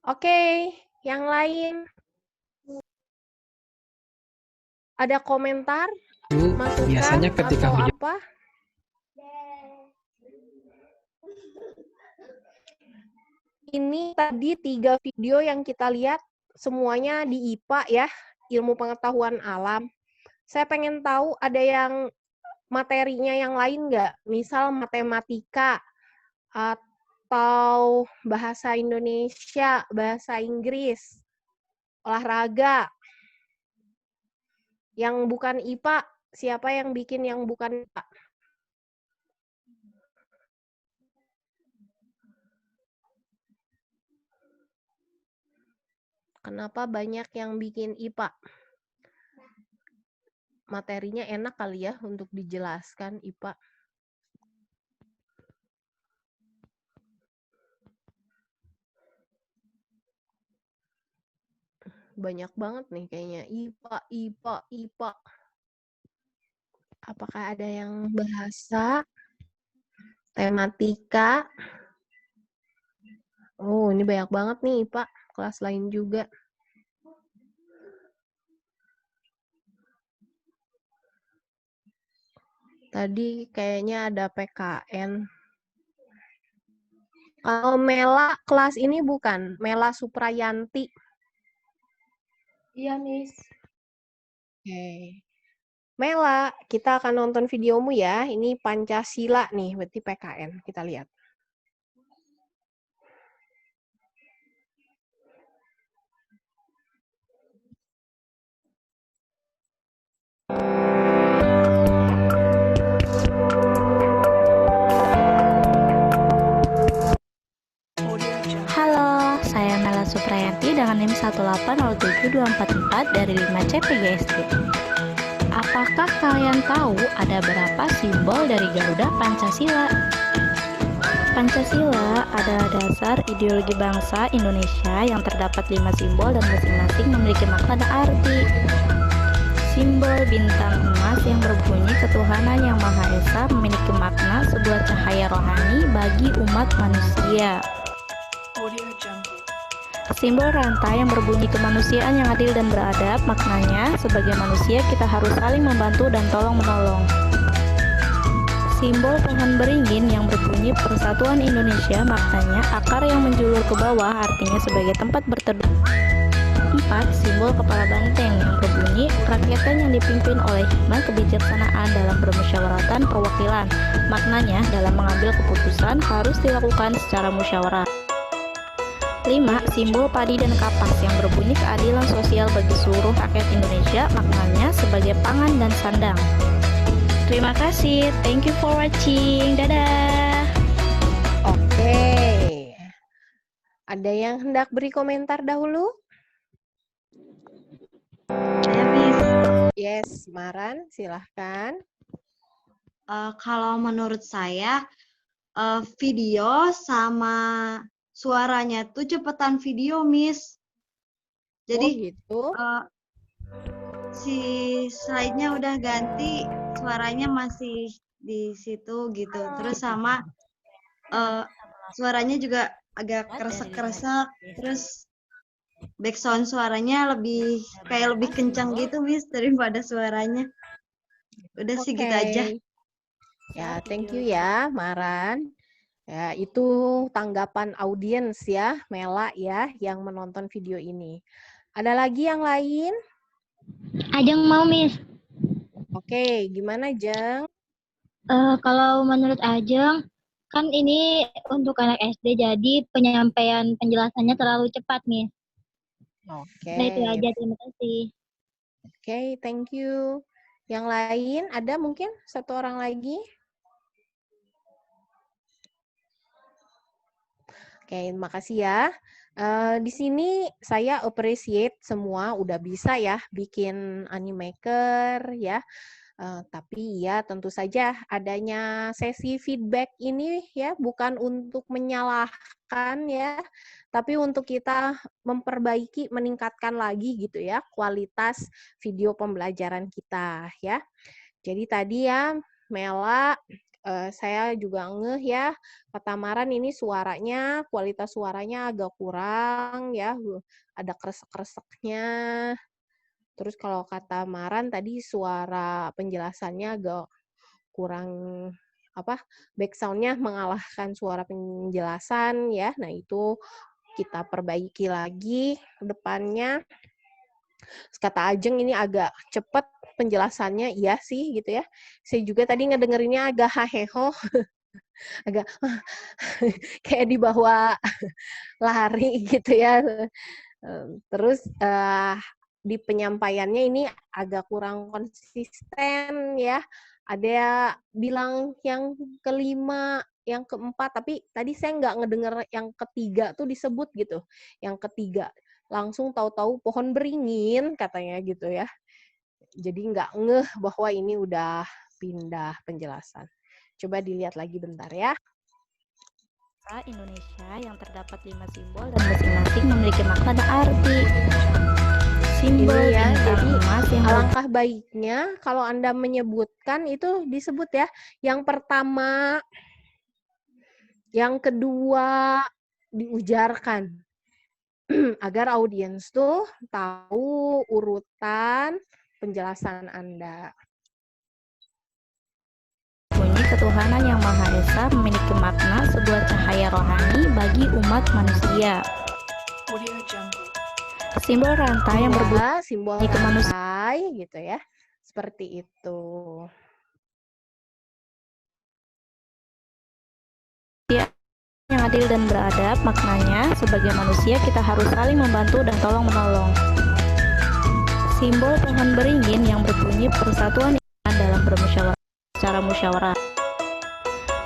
Oke, yang lain ada komentar, Bu, masukan biasanya ketika atau video apa? Ini tadi 3 video yang kita lihat semuanya di IPA ya, ilmu pengetahuan alam. Saya pengen tahu ada yang materinya yang lain nggak? Misal matematika, atau bahasa Indonesia, bahasa Inggris, olahraga. Yang bukan IPA, siapa yang bikin yang bukan IPA? Kenapa banyak yang bikin IPA? Materinya enak kali ya untuk dijelaskan IPA. Banyak banget nih kayaknya IPA. Apakah ada yang bahasa, tematika? Oh, ini banyak banget nih IPA, kelas lain juga. Tadi kayaknya ada PKN. Kalau Mela kelas ini bukan? Mela Suprayanti. Iya, Miss. Oke. Mela, kita akan nonton videomu ya. Ini Pancasila nih, berarti PKN. Kita lihat. Halo, saya Mela Suprayanti dengan NIM 1807244 dari 5C PGSD. Apakah kalian tahu ada berapa simbol dari Garuda Pancasila? Pancasila adalah dasar ideologi bangsa Indonesia yang terdapat 5 simbol dan masing-masing memiliki makna dan arti. Simbol bintang emas yang berbunyi ketuhanan yang Maha Esa memiliki makna sebuah cahaya rohani bagi umat manusia. Simbol rantai yang berbunyi kemanusiaan yang adil dan beradab, maknanya sebagai manusia kita harus saling membantu dan tolong-menolong. Simbol pohon beringin yang berbunyi Persatuan Indonesia, maknanya akar yang menjulur ke bawah, artinya sebagai tempat berteduh. 4. Simbol kepala banteng yang berbunyi rakyatan yang dipimpin oleh hikmah kebijaksanaan dalam bermusyawaratan perwakilan, maknanya dalam mengambil keputusan harus dilakukan secara musyawarah. 5. Simbol padi dan kapas yang berbunyi keadilan sosial bagi seluruh rakyat Indonesia, maknanya sebagai pangan dan sandang. Terima kasih, thank you for watching, dadah. Oke. Ada yang hendak beri komentar dahulu? Yes, Maran, silahkan. Kalau menurut saya, video sama suaranya tuh cepetan video, Miss. Jadi gitu. Si slide-nya udah ganti, suaranya masih di situ gitu. Terus sama suaranya juga agak kresek-kresek. Terus background suaranya lebih kencang gitu, Miss, daripada suaranya. Udah sih gitu aja. Ya, thank you ya, Maran. Ya, itu tanggapan audiens ya, Mela ya, yang menonton video ini. Ada lagi yang lain? Ajeng mau, Miss. Oke, gimana, Jeng? Kalau menurut Ajeng, Kan ini untuk anak SD, jadi penyampaian penjelasannya terlalu cepat, Miss. Oke. Nah, itu aja. Terima kasih. Oke, thank you. Yang lain ada mungkin satu orang lagi? Oke, makasih ya. Di sini saya appreciate semua udah bisa ya bikin Animaker ya. Tapi ya tentu saja adanya sesi feedback ini ya bukan untuk menyalahkan ya, tapi untuk kita memperbaiki, meningkatkan lagi gitu ya kualitas video pembelajaran kita ya. Jadi tadi ya Mela, saya juga ngeh ya, kata Maran ini suaranya, kualitas suaranya agak kurang ya, ada kresek-kreseknya. Terus kalau kata Maran tadi suara penjelasannya agak kurang back sound-nya mengalahkan suara penjelasan ya. Nah, itu kita perbaiki lagi ke depannya. Kata Ajeng ini agak cepat penjelasannya, iya sih gitu ya. Saya juga tadi ngedengerinnya agak haheho. Agak kayak dibawa lari gitu ya. Terus di penyampaiannya ini agak kurang konsisten ya. Ada bilang yang kelima, yang keempat, tapi tadi saya nggak ngedenger yang ketiga tuh disebut gitu. Yang ketiga langsung tahu-tahu pohon beringin katanya gitu ya. Jadi nggak ngeh bahwa ini udah pindah penjelasan. Coba dilihat lagi bentar ya. Indonesia yang terdapat 5 simbol dan masing-masing memiliki makna dan arti. Simbol Ini ya, jadi emas yang alangkah baiknya kalau Anda menyebutkan itu disebut ya. Yang pertama, yang kedua diujarkan agar audiens tuh tahu urutan penjelasan Anda. bunyi ketuhanan yang Maha Esa memiliki makna sebuah cahaya rohani bagi umat manusia. Simbol rantai yang berbunyi simbol kemanusiaan rantai gitu ya. Seperti itu. yang adil dan beradab, maknanya sebagai manusia kita harus saling membantu dan tolong-menolong. Simbol pohon beringin yang berbunyi persatuan dalam bermusyawarah secara musyawarah.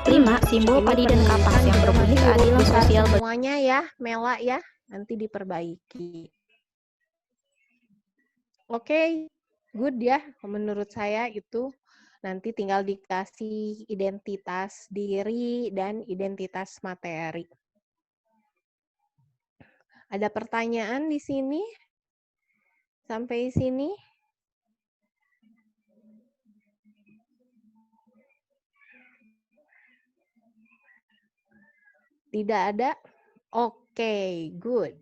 5. Simbol padi dan kapas yang berbunyi keadilan sosial semuanya ya, Mela ya, nanti diperbaiki. Oke, good ya, menurut saya itu nanti tinggal dikasih identitas diri dan identitas materi. Ada pertanyaan di sini? Sampai sini? Tidak ada? Oke, good.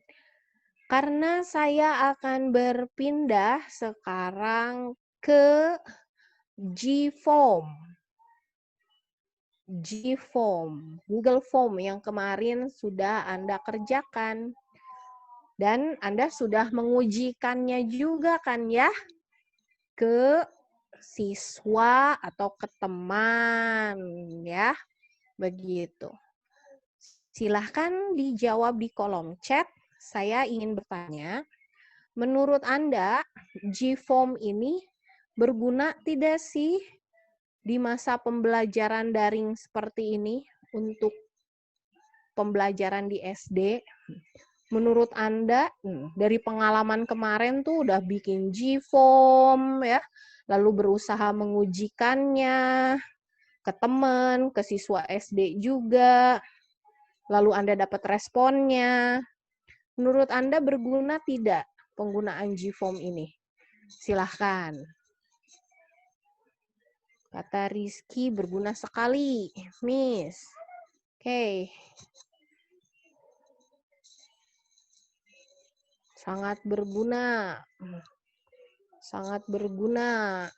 Karena saya akan berpindah sekarang ke Gform. Gform, Google Form yang kemarin sudah Anda kerjakan. Dan Anda sudah mengujikannya juga kan ya? Ke siswa atau ke teman ya. Begitu. Silahkan dijawab di kolom chat. Saya ingin bertanya, menurut Anda Gform ini berguna tidak sih di masa pembelajaran daring seperti ini untuk pembelajaran di SD? Menurut Anda, dari pengalaman kemarin tuh udah bikin Gform ya, lalu berusaha mengujikannya ke teman, ke siswa SD juga, lalu Anda dapat responnya. Menurut Anda berguna tidak penggunaan Gform ini? Silahkan. Kata Rizky, berguna sekali, Miss. Oke. Sangat berguna. Sangat berguna.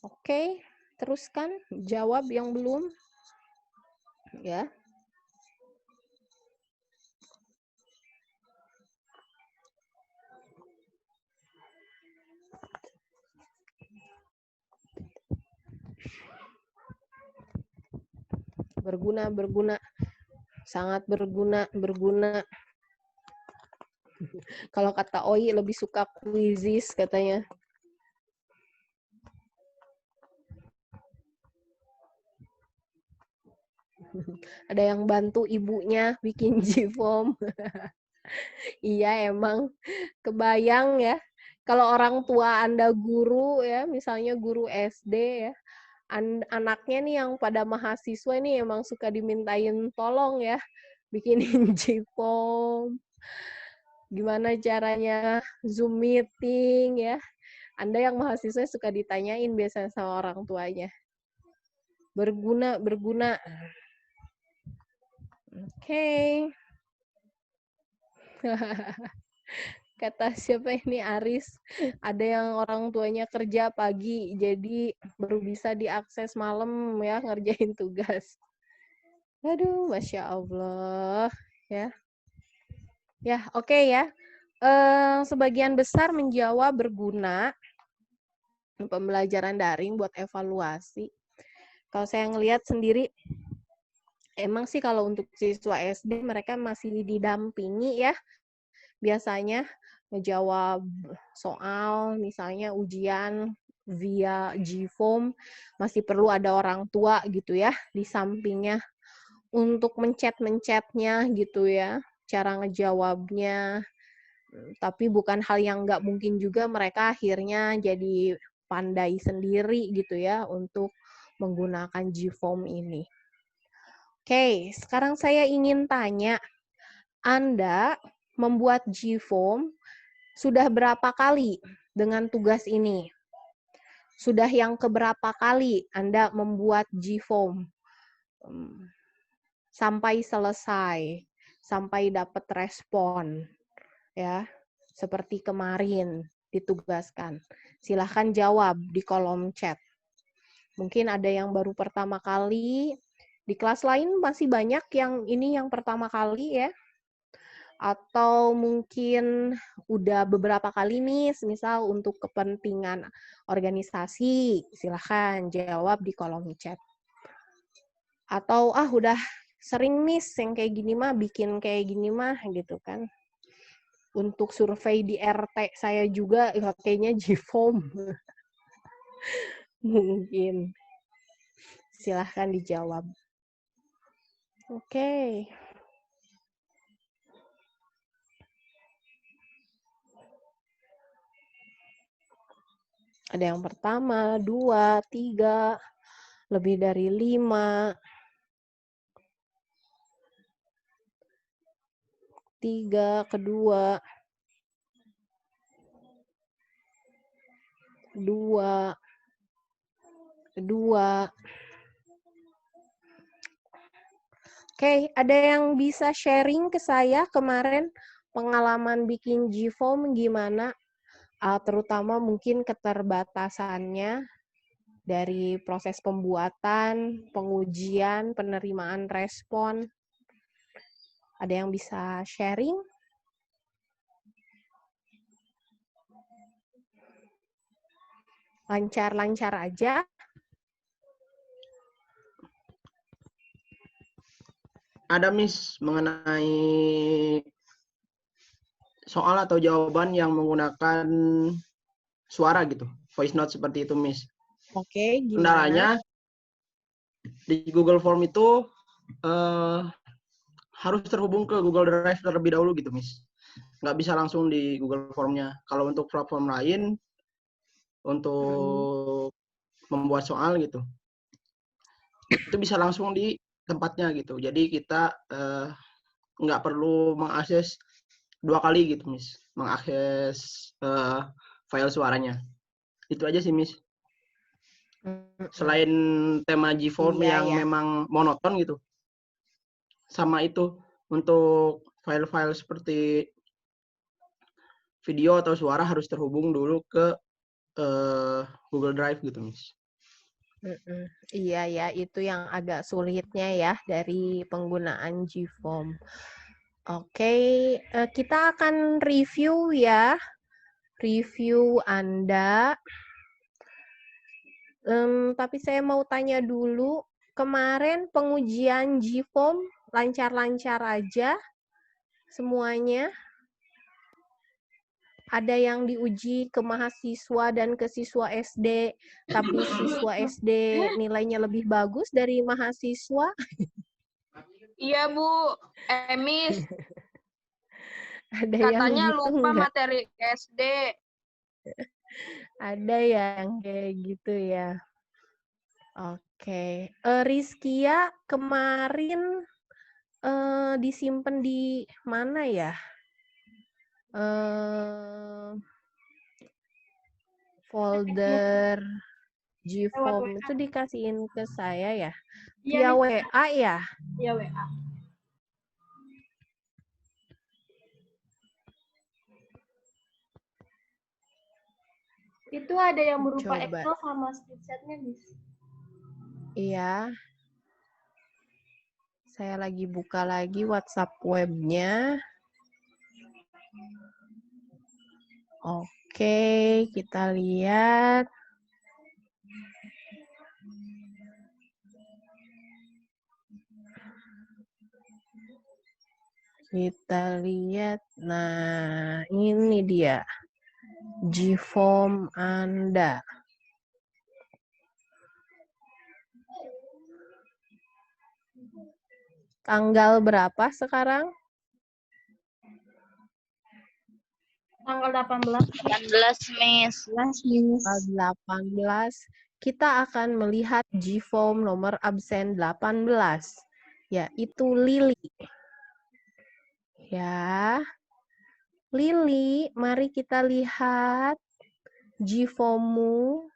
Oke, teruskan. Jawab yang belum. Ya. berguna, sangat berguna. Kalau kata Oi lebih suka quizzes katanya. Ada yang bantu ibunya bikin G-form. Iya, emang kebayang ya. Kalau orang tua Anda guru ya, misalnya guru SD ya, anaknya nih yang pada mahasiswa nih emang suka dimintain tolong ya, bikinin G-form. Gimana caranya Zoom meeting ya. Anda yang mahasiswa suka ditanyain biasanya sama orang tuanya. Berguna. Oke. Kata siapa ini, Aris, ada yang orang tuanya kerja pagi, jadi baru bisa diakses malam ya, ngerjain tugas. Aduh, Masya Allah. Ya, oke ya. Sebagian besar menjawab berguna pembelajaran daring buat evaluasi. Kalau saya ngelihat sendiri, emang sih kalau untuk siswa SD mereka masih didampingi ya, biasanya ngejawab soal, misalnya ujian via G-form, masih perlu ada orang tua gitu ya di sampingnya untuk mencet-mencetnya gitu ya, cara ngejawabnya. Tapi bukan hal yang nggak mungkin juga mereka akhirnya jadi pandai sendiri gitu ya untuk menggunakan G-form ini. Oke, sekarang saya ingin tanya, Anda membuat G-form sudah berapa kali dengan tugas ini? Sudah yang keberapa kali Anda membuat G-form? Sampai selesai, sampai dapat respon. Ya, seperti kemarin ditugaskan. Silahkan jawab di kolom chat. Mungkin ada yang baru pertama kali, di kelas lain masih banyak yang ini yang pertama kali ya. Atau mungkin udah beberapa kali nih, misal untuk kepentingan organisasi, silahkan jawab di kolom chat. Atau udah sering miss yang kayak gini mah, bikin kayak gini mah gitu kan. Untuk survei di RT saya juga kayaknya G-form. Mungkin. Silahkan dijawab. Oke. Ada yang pertama, 2, 3, lebih dari 5. 3, kedua. 2. Oke, ada yang bisa sharing ke saya kemarin pengalaman bikin G-form gimana? Terutama mungkin keterbatasannya dari proses pembuatan, pengujian, penerimaan respon. Ada yang bisa sharing? Lancar-lancar aja. Ada Miss mengenai soal atau jawaban yang menggunakan suara gitu, voice note seperti itu Miss. Oke, gimana? Kendalanya di Google Form itu harus terhubung ke Google Drive terlebih dahulu gitu Miss. Nggak bisa langsung di Google Form-nya. Kalau untuk platform lain, untuk membuat soal gitu, itu bisa langsung di tempatnya gitu. Jadi kita nggak perlu mengakses 2 kali gitu Miss, mengakses file suaranya. Itu aja sih Miss. Selain tema G-form yang memang monoton gitu, sama itu untuk file-file seperti video atau suara harus terhubung dulu ke Google Drive gitu Miss. Iya ya, itu yang agak sulitnya ya dari penggunaan G-form. Oke, kita akan review ya, review Anda. Tapi saya mau tanya dulu, kemarin pengujian GFOM lancar-lancar aja semuanya. Ada yang diuji ke mahasiswa dan ke siswa SD, tapi siswa SD nilainya lebih bagus dari mahasiswa. Iya, Bu. Miss, Ada yang katanya gitu lupa nggak? materi SD. Ada yang kayak gitu ya. Oke. Rizkia kemarin disimpan di mana ya? Folder GFOM itu dikasihin ke saya ya? Via Iya, Miss. WA ya? Iya, WA. Itu ada yang berupa Coba. Excel sama screenshot-nya, Miss. Iya. Saya lagi buka lagi WhatsApp webnya. Oke, kita lihat. Kita lihat. Nah, ini dia. GFOM Anda. Tanggal berapa sekarang? Tanggal 18. 18, Miss. Tanggal 18. Kita akan melihat GFOM nomor absen 18, yaitu Lili. Ya. Lili, mari kita lihat GFOM-mu.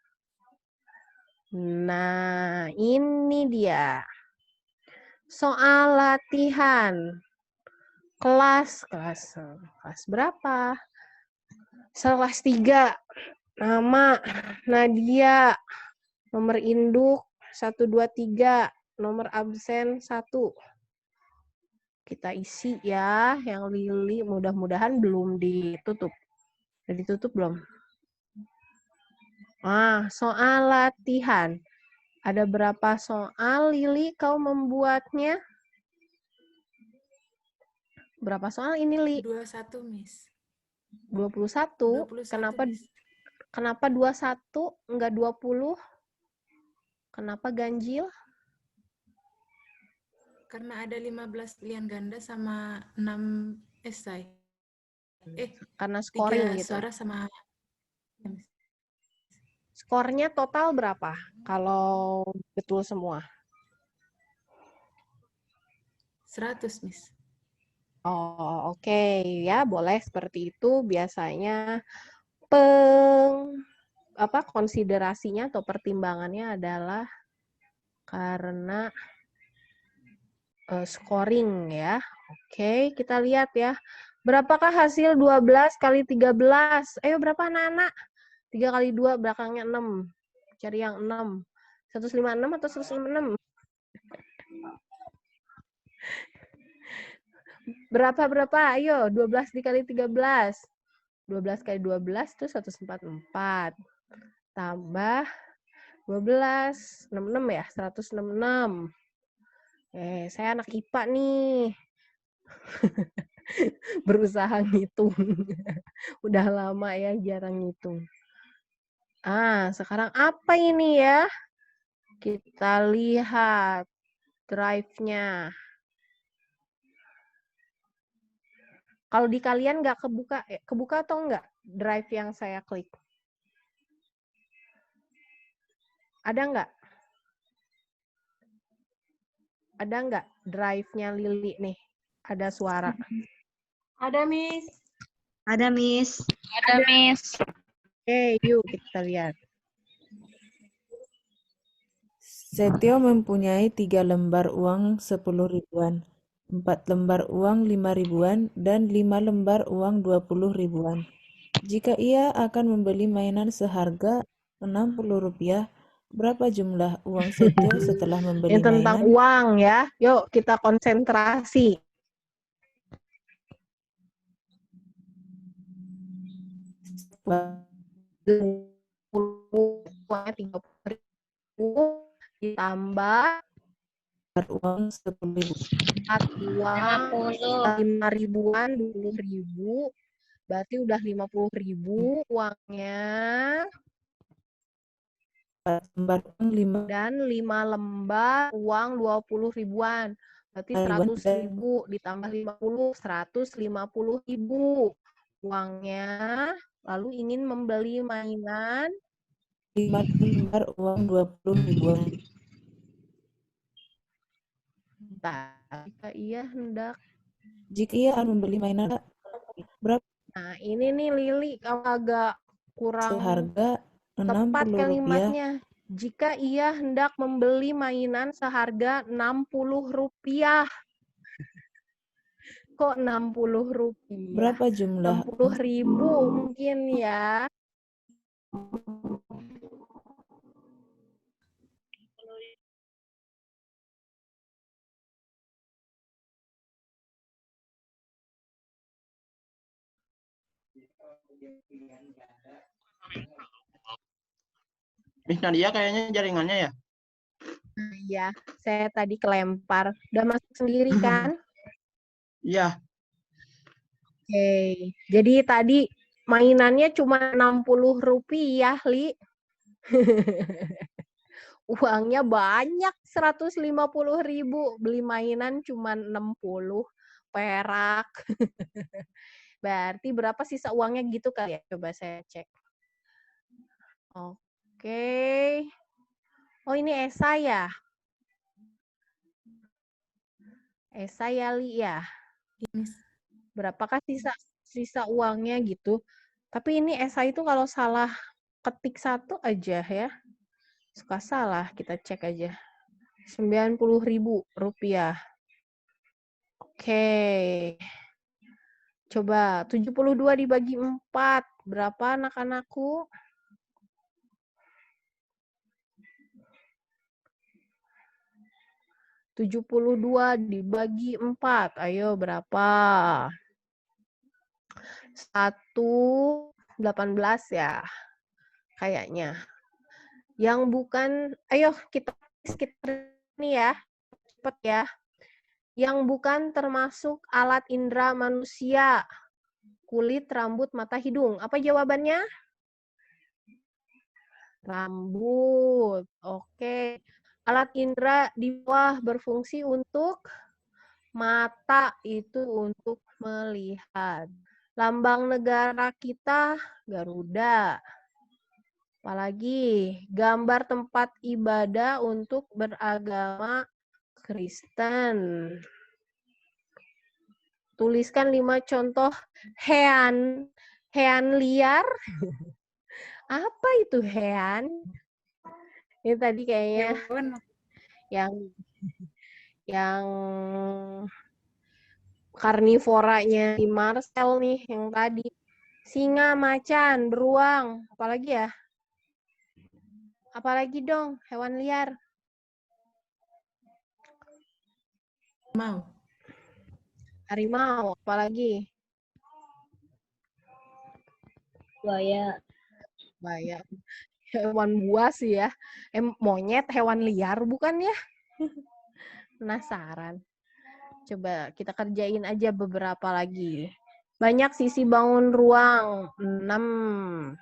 Nah, ini dia. Soal latihan. Kelas berapa? Kelas 3. Nama Nadia. Nomor induk 123. Nomor absen 1. Kita isi ya. Yang Lili mudah-mudahan belum ditutup. Udah ditutup belum? Soal latihan. Ada berapa soal, Lili, kau membuatnya? Berapa soal ini, Li? 21, Miss. 21? 21, Miss. Kenapa 21 enggak 20? Kenapa ganjil? Karena ada 15 pilihan ganda sama 6 esai. Karena scoring 3 gitu. suara sama... Skornya total berapa? Kalau betul semua. 100, Miss. Oh, oke. Ya, boleh seperti itu. Biasanya konsiderasinya atau pertimbangannya adalah karena scoring ya. Oke, kita lihat ya. Berapakah hasil 12 kali 13? Ayo berapa anak-anak? 3 kali 2 belakangnya 6. Cari yang 6. 156 atau 156? Berapa? Ayo, 12 dikali 13. 12 kali 12 itu 144. Tambah 12. 66 ya? 166. Saya anak IPA nih. Berusaha ngitung. Udah lama ya jarang ngitung. Sekarang apa ini ya? Kita lihat drive-nya. Kalau di kalian nggak kebuka atau nggak drive yang saya klik? Ada nggak? Ada nggak drive-nya Lili nih? Ada suara. Ada, Miss. Ada, Miss. Ada, Miss. Oke, yuk kita lihat. Setio mempunyai 3 lembar uang 10 ribuan, 4 lembar uang 5 ribuan, dan 5 lembar uang 20 ribuan. Jika ia akan membeli mainan seharga 60 rupiah, berapa jumlah uang Setio setelah membeli Ini tentang mainan? uang ya. Yuk kita konsentrasi. Uangnya 30.000 ditambah uang 10.000. Uang 5 ribuan, 20.000. Berarti udah 50.000 uangnya. 4 lembar uang 5 Dan 5 lembar uang 20 ribuan. Berarti 100.000 ditambah 50, 150.000 uangnya. Lalu ingin membeli mainan 5 lembar uang 20 ribuan. Jika ia hendak. Jika ia akan membeli mainan berapa? Nah, ini nih Lili kalau agak kurang Seharga tepat Rp60. kalimatnya. Jika ia hendak membeli mainan seharga Rp60. Kok Rp60? Berapa jumlah? 60.000 mungkin ya. Miss Nadia kayaknya jaringannya ya? Iya, saya tadi kelempar. Udah masuk sendiri kan? Iya. Oke, jadi tadi mainannya cuma Rp60, Li. Uangnya banyak, 150.000. Beli mainan cuma 60 perak. Berarti berapa sisa uangnya gitu kali ya? Coba saya cek. Oke. Oh, ini esai ya? Esai ya, Li ya? Berapakah sisa uangnya gitu? Tapi ini esai itu kalau salah ketik satu aja ya. Suka salah, kita cek aja. Rp90.000. Oke. Coba 72 dibagi 4. Berapa anak-anakku? 72 dibagi 4. Ayo berapa? 118 ya. Kayaknya. Yang bukan, ayo kita ini ya. Cepet ya. Yang bukan termasuk alat indera manusia. Kulit, rambut, mata, hidung. Apa jawabannya? Rambut. Oke. Alat indera di bawah berfungsi untuk mata, itu untuk melihat. Lambang negara kita Garuda. Apalagi gambar tempat ibadah untuk beragama Kristen. Tuliskan 5 contoh hewan liar. Apa itu hewan? Ini tadi kayaknya yang karnivoranya di Marcel nih yang tadi. Singa, macan, beruang, apalagi ya? Apalagi dong hewan liar? Harimau, apalagi? Buaya. Hewan buas sih ya. Monyet hewan liar bukan ya? Penasaran. Coba kita kerjain aja beberapa lagi. Banyak sisi bangun ruang. 6.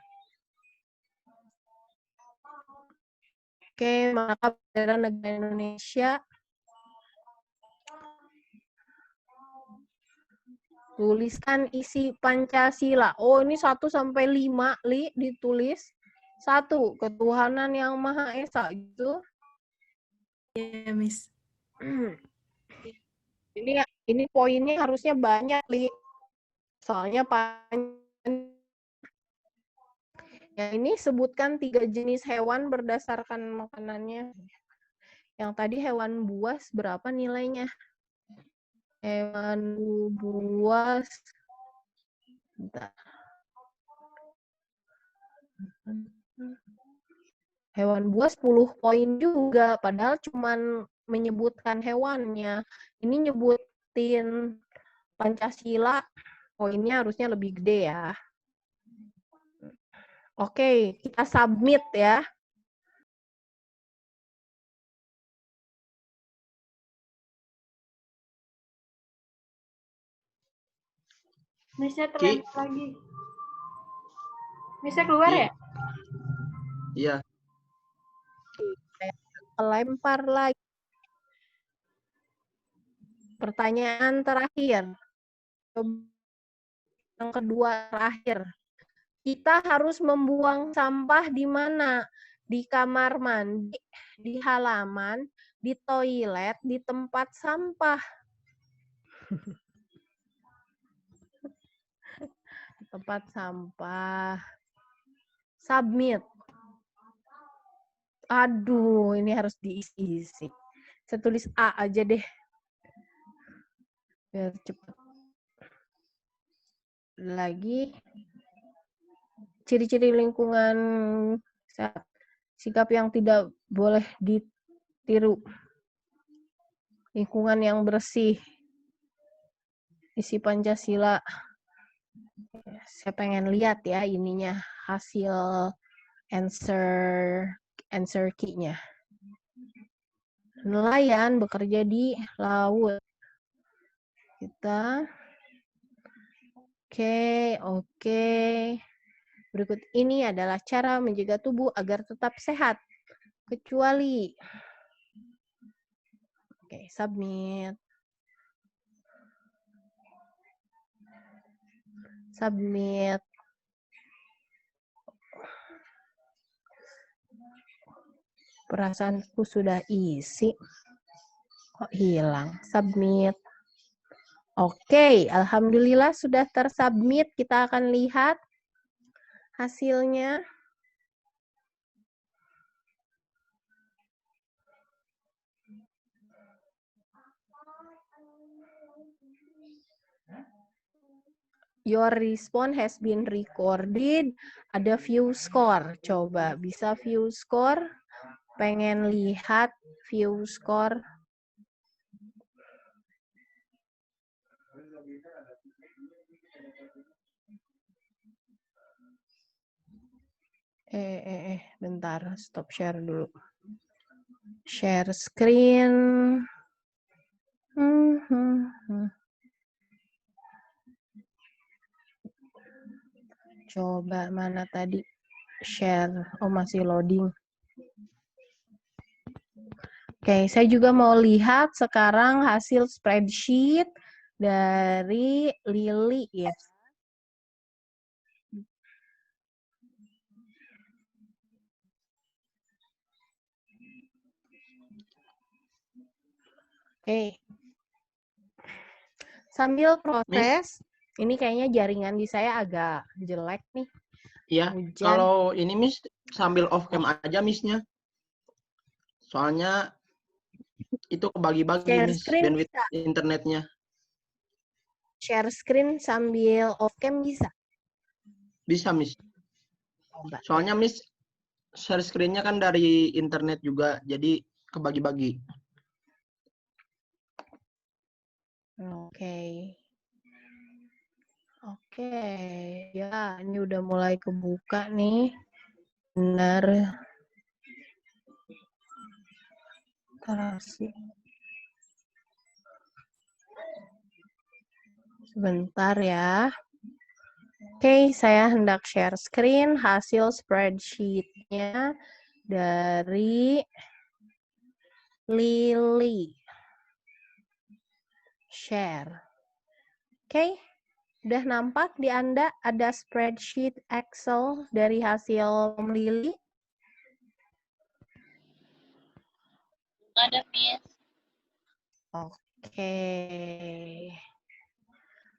Oke, maka bendera negara Indonesia. Tuliskan isi Pancasila. Oh, ini 1 sampai 5, Li, ditulis. 1, ketuhanan yang Maha Esa, gitu. Iya, Miss. Ini poinnya harusnya banyak, Li. Soalnya panjang. Ya, ini sebutkan 3 jenis hewan berdasarkan makanannya. Yang tadi hewan buas berapa nilainya? Hewan buas. Bentar. Hewan buas 10 poin juga, padahal cuman menyebutkan hewannya. Ini nyebutin Pancasila, poinnya harusnya lebih gede ya. Oke, kita submit ya. Miss-nya terlempar lagi. Miss-nya keluar Ki. ya? Iya. Lempar lagi. Pertanyaan terakhir. Yang kedua terakhir. Kita harus membuang sampah di mana? Di kamar mandi, di halaman, di toilet, di tempat sampah. Tempat sampah. Submit. Aduh, ini harus diisi-isi. Saya tulis A aja deh. Biar cepat. Lagi. Ciri-ciri lingkungan sehat. Sikap yang tidak boleh ditiru. Lingkungan yang bersih. Isi Pancasila. Saya pengen lihat ya ininya, hasil answer key-nya. Nelayan bekerja di laut. Kita Oke. Berikut ini adalah cara menjaga tubuh agar tetap sehat. Kecuali. Oke, submit. Submit. Perasaanku sudah isi. Kok hilang? Submit. Oke, alhamdulillah sudah tersubmit. Kita akan lihat hasilnya. Your response has been recorded. Ada view score. Coba bisa view score. Pengen lihat view score. Bentar, stop share dulu. Share screen. Coba mana tadi share. Oh, masih loading. Oke, saya juga mau lihat sekarang hasil spreadsheet dari Lili ya. Oke. Sambil proses, ini kayaknya jaringan di saya agak jelek nih. Iya, kalau ini Miss sambil off cam aja Miss-nya. Soalnya itu kebagi-bagi Miss bandwidth internetnya. Share screen sambil off cam bisa? Bisa Miss. Soalnya Miss share screen-nya kan dari internet juga, jadi kebagi-bagi. Oke, ya ini udah mulai kebuka nih. Benar. Sebentar ya. Oke, saya hendak share screen hasil spreadsheet-nya dari Lili. Share. Oke, udah nampak di Anda ada spreadsheet Excel dari hasil Lili? Ada, Miss. Oke.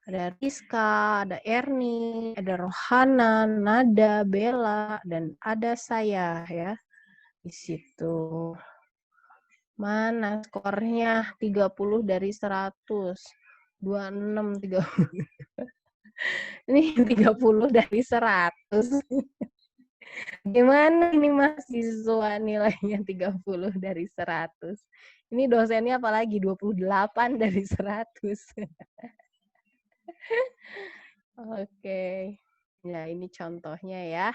Ada Rizka, ada Erni, ada Rohana, Nada, Bella, dan ada saya ya di situ. Mana skornya? 30 dari 100. 26, 30. Ini 30 dari 100. Gimana ini mahasiswa nilainya 30 dari 100? Ini dosennya apalagi 28 dari 100. Oke. Ya, ini contohnya ya.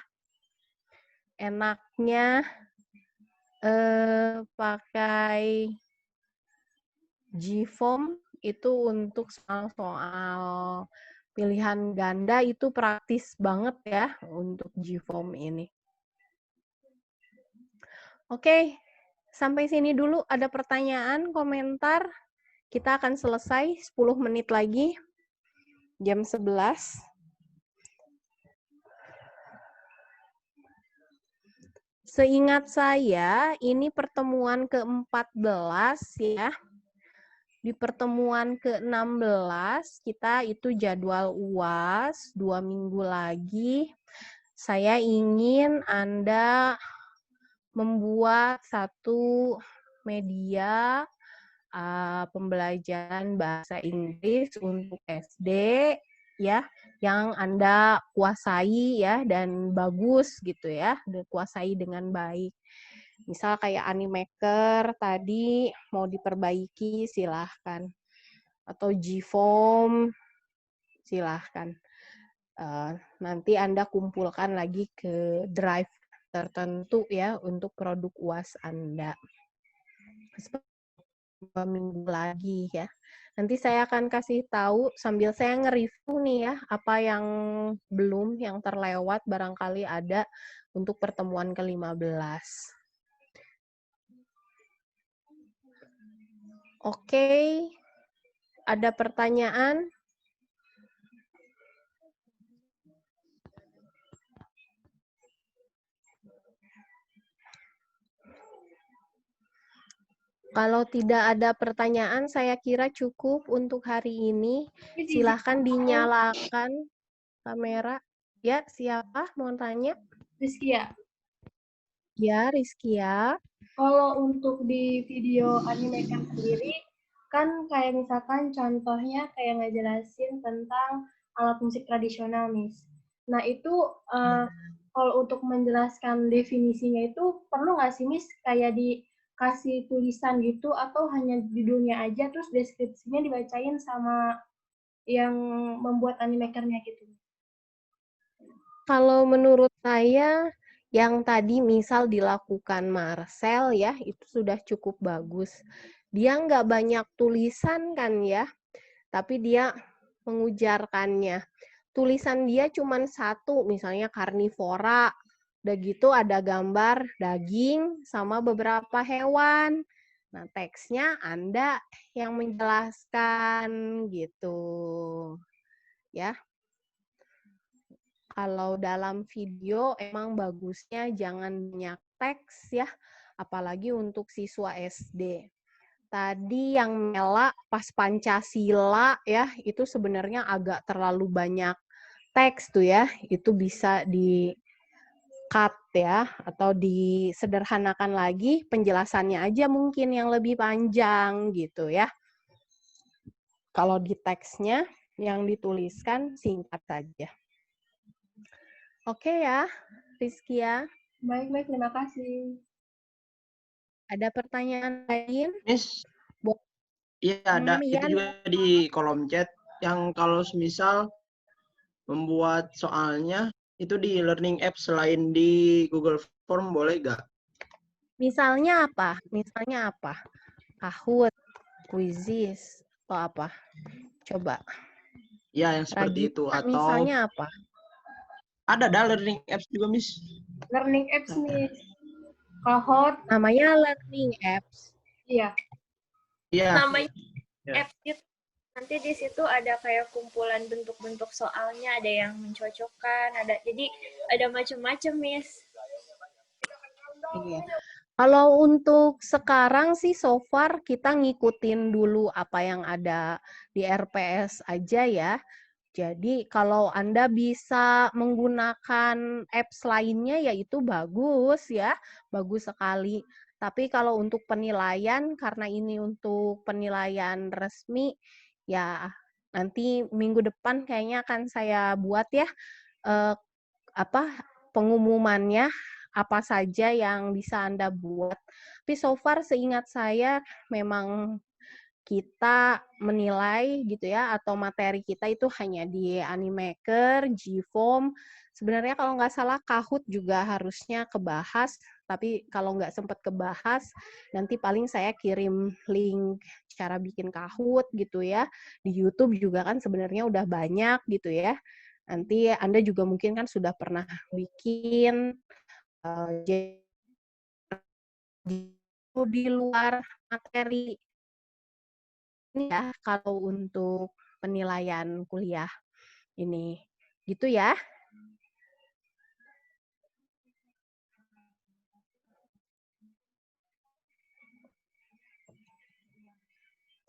Enaknya pakai GFORM itu untuk soal-soal pilihan ganda itu praktis banget ya untuk G-form ini. Oke, sampai sini dulu. Ada pertanyaan, komentar? Kita akan selesai 10 menit lagi, jam 11. Seingat saya, ini pertemuan ke-14 ya. Di pertemuan ke-16, kita itu jadwal UAS 2 minggu lagi. Saya ingin Anda membuat satu media pembelajaran bahasa Inggris untuk SD ya, yang Anda kuasai ya dan bagus gitu ya, kuasai dengan baik. Misal kayak Animaker tadi mau diperbaiki, silahkan. Atau G-form, silahkan. Nanti Anda kumpulkan lagi ke drive tertentu ya untuk produk UAS Anda. 2 minggu lagi ya. Nanti saya akan kasih tahu sambil saya nge-review nih ya, apa yang belum, yang terlewat barangkali ada untuk pertemuan ke-15. Oke, ada pertanyaan? Kalau tidak ada pertanyaan, saya kira cukup untuk hari ini. Silahkan dinyalakan kamera. Ya, siapa mau tanya? Rizkia. Ya, Rizkia. Kalau untuk di video Animaker sendiri, kan kayak misalkan contohnya kayak ngejelasin tentang alat musik tradisional, Miss. Nah, itu kalau untuk menjelaskan definisinya itu perlu nggak sih, Miss, kayak dikasih tulisan gitu, atau hanya judulnya aja, terus deskripsinya dibacain sama yang membuat Animaker-nya gitu? Kalau menurut saya, yang tadi misal dilakukan Marcel ya, itu sudah cukup bagus. Dia nggak banyak tulisan kan ya, tapi dia mengujarkannya. Tulisan dia cuma satu, misalnya karnivora. Udah gitu ada gambar daging sama beberapa hewan. Nah, teksnya Anda yang menjelaskan gitu. Ya. Kalau dalam video emang bagusnya jangan banyak teks ya, apalagi untuk siswa SD. Tadi yang Mela pas Pancasila ya, itu sebenarnya agak terlalu banyak teks tuh ya, itu bisa di cut ya, atau disederhanakan lagi, penjelasannya aja mungkin yang lebih panjang gitu ya. Kalau di teksnya yang dituliskan singkat saja. Oke ya, Rizkia. Baik, terima kasih. Ada pertanyaan lain? Miss, iya ada. Itu juga di kolom chat. Yang kalau misal membuat soalnya itu di learning app selain di Google Form boleh nggak? Misalnya apa? Misalnya apa? Kahoot, Quizizz, atau apa? Coba. Ya, yang seperti itu. Atau misalnya apa? Ada learning apps juga, Miss. Learning apps, Miss. Kahoot. Namanya learning apps. Iya. Iya. Namanya apps gitu. Nanti di situ ada kayak kumpulan bentuk-bentuk soalnya, ada yang mencocokkan, jadi ada macam-macam, Miss. Iya. Kalau untuk sekarang sih so far kita ngikutin dulu apa yang ada di RPS aja ya. Jadi kalau Anda bisa menggunakan apps lainnya ya itu bagus ya, bagus sekali. Tapi kalau untuk penilaian, karena ini untuk penilaian resmi, ya nanti minggu depan kayaknya akan saya buat ya pengumumannya apa saja yang bisa Anda buat. Tapi so far seingat saya memang kita menilai gitu ya, atau materi kita itu hanya di Animaker, G-form. Sebenarnya kalau nggak salah Kahoot juga harusnya kebahas, Tapi kalau nggak sempat kebahas, nanti paling saya kirim link cara bikin Kahoot gitu ya. Di YouTube juga kan sebenarnya udah banyak gitu ya. Nanti Anda juga mungkin kan sudah pernah bikin di luar materi ini ya, kalau untuk penilaian kuliah ini. Gitu ya.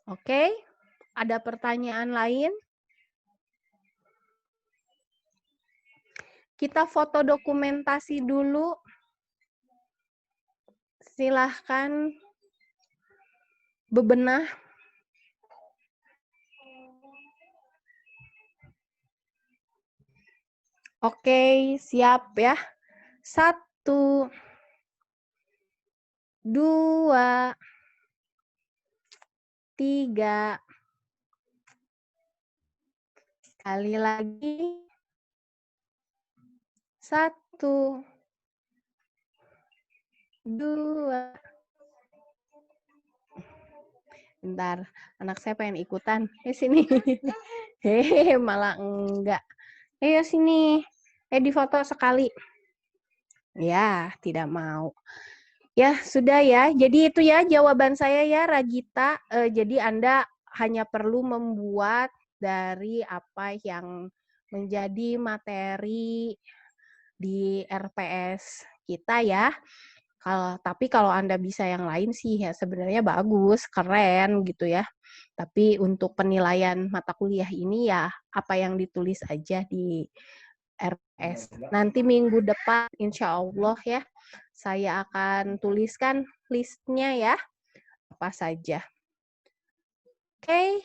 Oke, ada pertanyaan lain? Kita foto dokumentasi dulu. Silahkan bebenah. Oke, siap ya. 1, 2, 3. Sekali lagi. 1, 2. Bentar, anak saya pengen ikutan. Sini. Hehehe, malah enggak. Ayo sini. Difoto sekali. Ya, tidak mau. Ya, sudah ya. Jadi itu ya jawaban saya ya, Ragita. Jadi Anda hanya perlu membuat dari apa yang menjadi materi di RPS kita ya. Tapi kalau Anda bisa yang lain sih ya sebenarnya bagus, keren gitu ya. Tapi untuk penilaian mata kuliah ini ya apa yang ditulis aja di RPS. Nanti minggu depan insya Allah ya saya akan tuliskan listnya ya apa saja. Oke,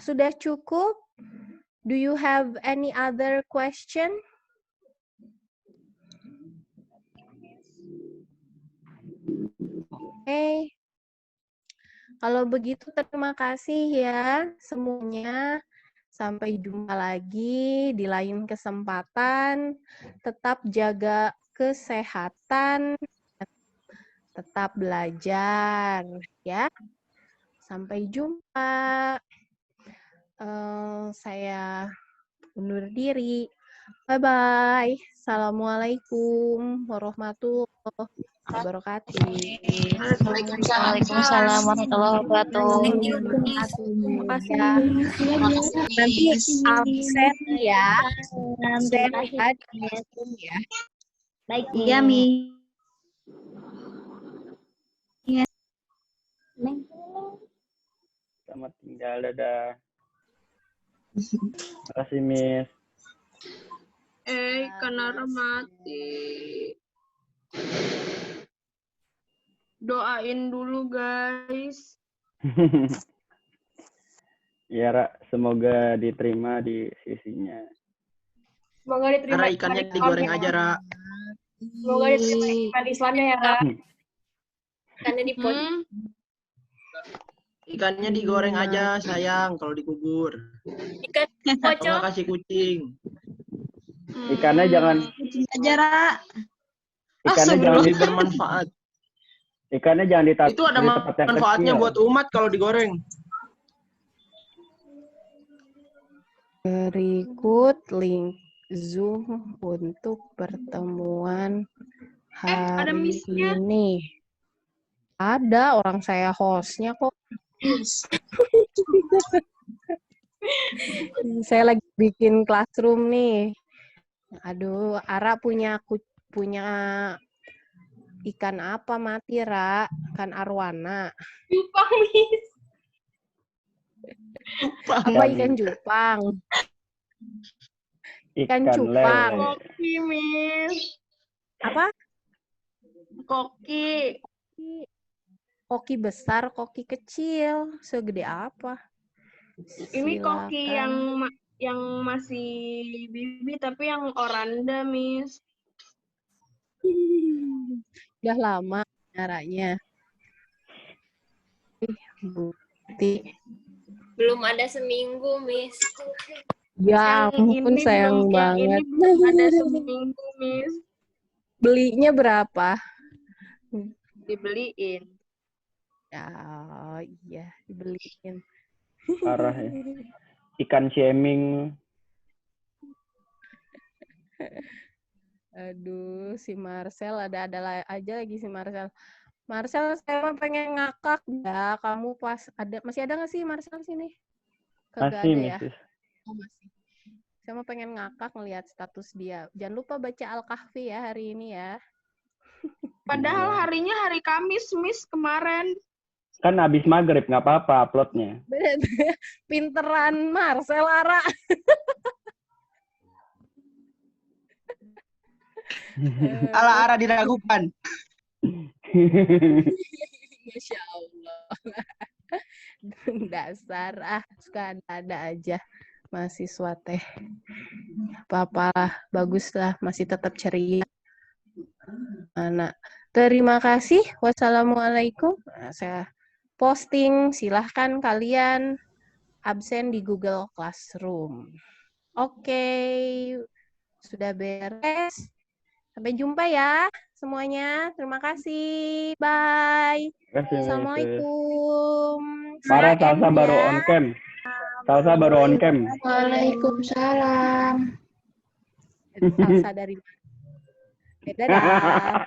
sudah cukup? Do you have any other question? Oke. Kalau begitu terima kasih ya semuanya. Sampai jumpa lagi di lain kesempatan. Tetap jaga kesehatan. Tetap belajar ya. Sampai jumpa. Saya undur diri. Bye-bye. Assalamualaikum warahmatullahi wabarakatuh. Waalaikumsalam warahmatullahi wabarakatuh. Nanti absen ya. Absen ya. Baik, iya, Mi. Iya. Selamat tinggal, dadah. Terima kasih, Miss. Kanara mati. Doain dulu, guys. Ya, Ra, semoga diterima di sisinya. Semoga diterima. Ra, ikannya digoreng aja, Ra. Semoga diterima iman Islamnya ya, Ra. Ikannya dipotong. Ikannya digoreng aja, sayang, kalau dikubur. Ikan Kalau nggak kasih kucing. Ikannya jangan aja, Ra. Ikannya jangan lebih bermanfaat. Ikannya jangan ditaruh. Itu ada manfaatnya buat umat kalau digoreng. Berikut link Zoom untuk pertemuan hari ini. Ada, orang saya hostnya kok. Saya lagi bikin classroom nih. Aduh, Ara punya ikan apa mati, Ra? Ikan arwana. Jupang, Miss. Apa ikan cupang? Ikan cupang. Koki, Miss. Apa? Koki. Koki besar, koki kecil. Segede apa? Ini koki yang masih bibi tapi yang oranye, Miss. Udah lama caranya. Bukti. Belum ada seminggu, Miss. Ya ampun, sayang banget. Yang ini belum ada seminggu, Miss. Belinya berapa? Dibeliin. Oh iya, dibeliin. Parah ya. Ikan shaming. Aduh, si Marcel ada aja lagi si Marcel. Marcel, saya mah pengen ngakak ya. Kamu pas masih ada nggak sih Marcel sini? Kagak Masih, ada ya? Mrs. Oh, masih. Saya mah pengen ngakak ngelihat status dia. Jangan lupa baca Al-Kahfi ya hari ini ya. Padahal harinya hari Kamis, Miss, kemarin. Kan habis maghrib, nggak apa-apa uploadnya. Pinteran Marcel, Ara. Ala-ara diragukan. Masya Allah. Dasar, suka ada aja mahasiswa teh. Apa-apalah, baguslah, masih tetap ceria. Anak. Terima kasih. Wassalamualaikum. Nah, saya posting, silahkan kalian absen di Google Classroom. Oke, sudah beres. Sampai jumpa ya semuanya. Terima kasih. Bye. Assalamualaikum. Marah, Salsa baru on cam. Salsa baru on cam. Waalaikumsalam. Salsa dari mana? Dadah.